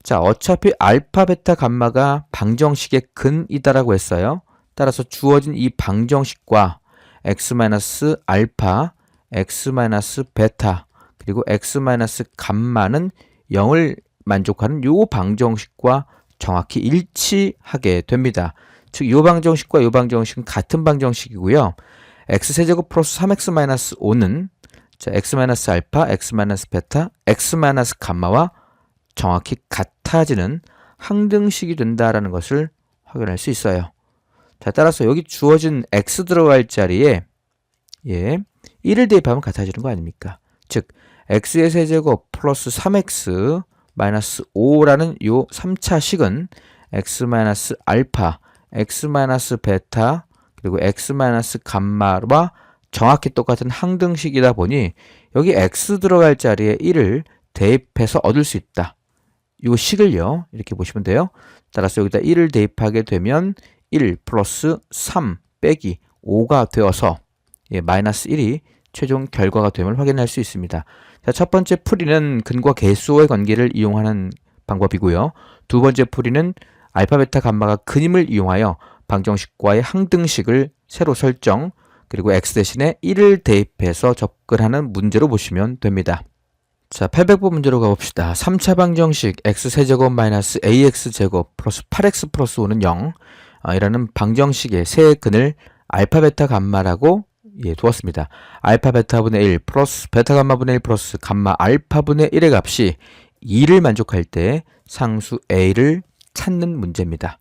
자, 어차피 알파, 베타, 감마가 방정식의 근이다라고 했어요. 따라서 주어진 이 방정식과 x-알파, x-베타, 그리고 x-감마는 0을 만족하는 이 방정식과 정확히 일치하게 됩니다. 즉, 이 방정식과 이 방정식은 같은 방정식이고요. x세제곱 플러스 3x-5는 자, x-알파, x-베타, x-감마와 정확히 같아지는 항등식이 된다라는 것을 확인할 수 있어요. 자, 따라서 여기 주어진 x 들어갈 자리에 1을 대입하면 같아지는 거 아닙니까? 즉, x의 세제곱 플러스 3x 마이너스 5라는 요 3차 식은 x-알파, x-베타, 그리고 x-감마와 정확히 똑같은 항등식이다 보니 여기 x 들어갈 자리에 1을 대입해서 얻을 수 있다. 이 식을요. 이렇게 보시면 돼요. 따라서 여기다 1을 대입하게 되면 1 플러스 3 빼기 5가 되어서 마이너스 1이 최종 결과가 됨을 확인할 수 있습니다. 자, 첫 번째 풀이는 근과 개수의 관계를 이용하는 방법이고요. 두 번째 풀이는 알파, 베타, 감마가 근임을 이용하여 방정식과의 항등식을 새로 설정, 그리고 x 대신에 1을 대입해서 접근하는 문제로 보시면 됩니다. 자, 800번 문제로 가봅시다. 3차 방정식 x세제곱 마이너스 ax제곱 플러스 8x 플러스 5는 0 이라는 방정식의 세 근을 알파, 베타, 감마라고 두었습니다. 알파, 베타분의 1 플러스 베타, 감마분의 1 플러스 감마, 알파분의 1의 값이 2를 만족할 때 상수 a를 찾는 문제입니다.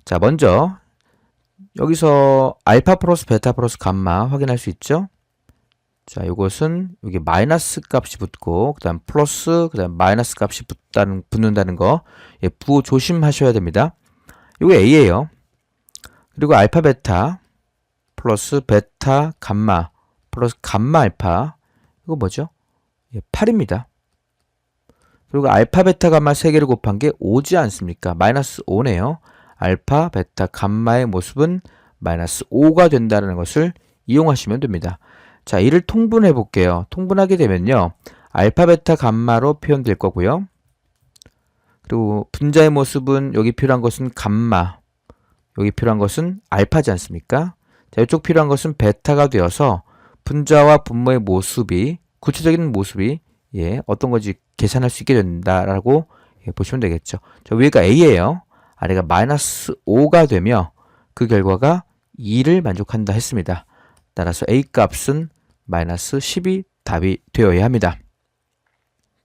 자, 먼저 여기서 알파 플러스 베타 플러스 감마 확인할 수 있죠? 자, 이것은 여기 마이너스 값이 붙고 그다음 플러스 그다음 마이너스 값이 붙는다는 거 부호 조심하셔야 됩니다. 이게 a예요. 그리고 알파 베타 플러스 베타 감마 플러스 감마 알파 이거 뭐죠? 8입니다. 그리고 알파 베타 감마 3개를 곱한 게 5지 않습니까? 마이너스 5네요. 알파 베타 감마의 모습은 마이너스 5가 된다는 것을 이용하시면 됩니다. 자, 이를 통분해 볼게요. 통분하게 되면요. 알파, 베타, 감마로 표현될 거고요. 그리고 분자의 모습은 여기 필요한 것은 감마, 여기 필요한 것은 알파지 않습니까? 자, 이쪽 필요한 것은 베타가 되어서 분자와 분모의 모습이, 구체적인 모습이 어떤 건지 계산할 수 있게 된다라고 보시면 되겠죠. 자, 위가 a예요. 아래가 마이너스 5가 되며 그 결과가 2를 만족한다 했습니다. 따라서 a 값은 마이너스 10이 답이 되어야 합니다.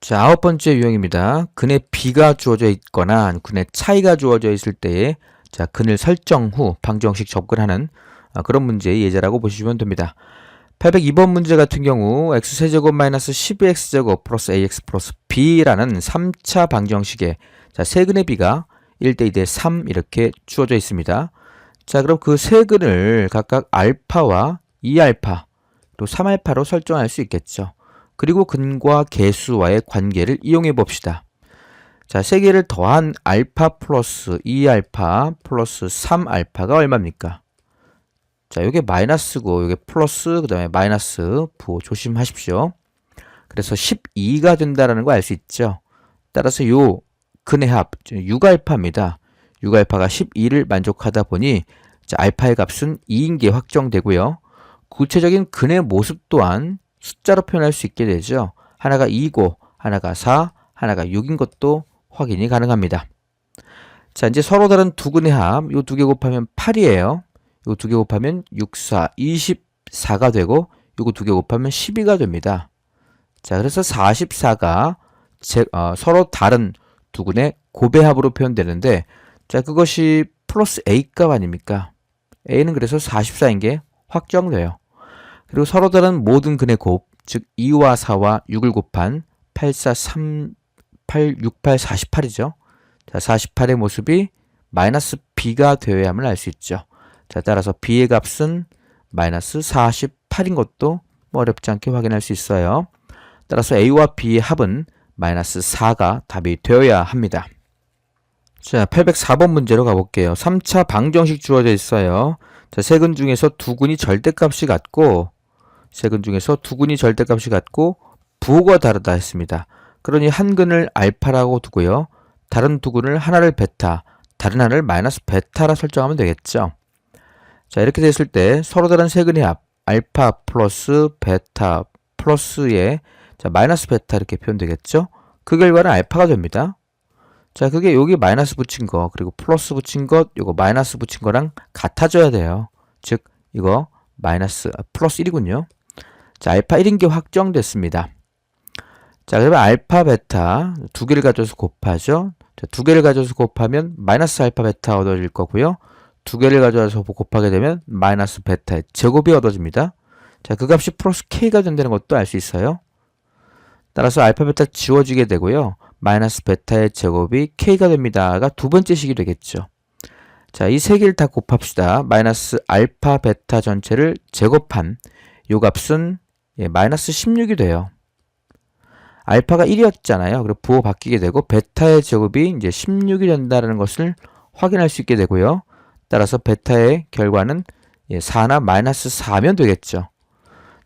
자, 9번째 유형입니다. 근의 b가 주어져 있거나 근의 차이가 주어져 있을 때에 자, 근을 설정 후 방정식 접근하는 그런 문제의 예제라고 보시면 됩니다. 802번 문제 같은 경우 x세제곱 마이너스 12x제곱 플러스 ax 플러스 b라는 3차 방정식에 자, 세근의 b가 1대 2대 3 이렇게 주어져 있습니다. 자, 그럼 그 세 근을 각각 알파와 2알파 또 3알파로 설정할 수 있겠죠. 그리고 근과 개수와의 관계를 이용해 봅시다. 자, 세 개를 더한 알파 플러스 2알파 플러스 3알파가 얼마입니까? 자, 이게 마이너스고 이게 플러스 그다음에 마이너스 부호 조심하십시오. 그래서 12가 된다라는 거 알 수 있죠. 따라서 요 근의 합 6알파입니다. 6알파가 12를 만족하다 보니 자, 알파의 값은 2인 게 확정되고요. 구체적인 근의 모습 또한 숫자로 표현할 수 있게 되죠. 하나가 2고 하나가 4, 하나가 6인 것도 확인이 가능합니다. 자, 이제 서로 다른 두 근의 합, 요 두 개 곱하면 8이에요. 요 두 개 곱하면 6, 4, 24가 되고 요거 두 개 곱하면 12가 됩니다. 자, 그래서 44가 서로 다른 두 근의 곱의 합으로 표현되는데 자, 그것이 플러스 a 값 아닙니까? a는 그래서 44인 게 확정돼요. 그리고 서로 다른 모든 근의 곱, 즉 2와 4와 6을 곱한 8, 4, 3, 8, 6, 8, 48이죠. 자, 48의 모습이 마이너스 b가 되어야만 알 수 있죠. 자, 따라서 b의 값은 마이너스 48인 것도 어렵지 않게 확인할 수 있어요. 따라서 a와 b의 합은 마이너스 4가 답이 되어야 합니다. 자, 804번 문제로 가볼게요. 3차 방정식 주어져 있어요. 자, 세 근 중에서 두 근이 절대값이 같고 부호가 다르다 했습니다. 그러니 한 근을 알파라고 두고요. 다른 두 근을 하나를 베타, 다른 하나를 마이너스 베타라 설정하면 되겠죠. 자, 이렇게 됐을 때 서로 다른 세 근의 합 알파 플러스 베타 플러스에 자, 마이너스 베타 이렇게 표현되겠죠. 그 결과는 알파가 됩니다. 자, 그게 여기 마이너스 붙인 거 그리고 플러스 붙인 것 요거 마이너스 붙인 거랑 같아져야 돼요. 즉 이거 플러스 1이군요. 자, 알파 1인 게 확정됐습니다. 자, 그러면 알파 베타 두 개를 가져서 곱하죠. 자, 두 개를 가져서 곱하면 마이너스 알파 베타 얻어질 거고요. 두 개를 가져와서 곱하게 되면 마이너스 베타의 제곱이 얻어집니다. 자, 그 값이 플러스 k가 된다는 것도 알 수 있어요. 따라서 알파 베타 지워지게 되고요. 마이너스 베타의 제곱이 k가 됩니다가 두 번째 식이 되겠죠. 자, 이 세 개를 다 곱합시다. 마이너스 알파 베타 전체를 제곱한 요 값은 마이너스 16이 돼요. 알파가 1이었잖아요. 그리고 부호 바뀌게 되고 베타의 제곱이 이제 16이 된다는 것을 확인할 수 있게 되고요. 따라서 베타의 결과는 4나 마이너스 4면 되겠죠.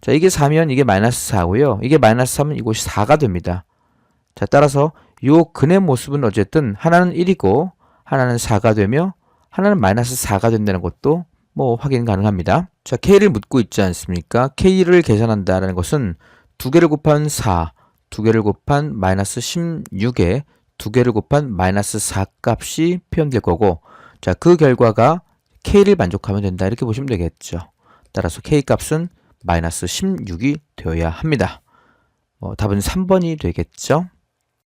자, 이게 4면 이게 마이너스 4고요. 이게 마이너스 3은 이곳이 4가 됩니다. 자, 따라서 요 근의 모습은 어쨌든 하나는 1이고 하나는 4가 되며 하나는 마이너스 4가 된다는 것도 뭐 확인 가능합니다. 자, K를 묻고 있지 않습니까? K를 계산한다는 것은 2개를 곱한 4, 2개를 곱한 마이너스 16에 2개를 곱한 마이너스 4 값이 표현될 거고, 자, 그 결과가 K를 만족하면 된다. 이렇게 보시면 되겠죠. 따라서 K 값은 마이너스 16이 되어야 합니다. 답은 3번이 되겠죠.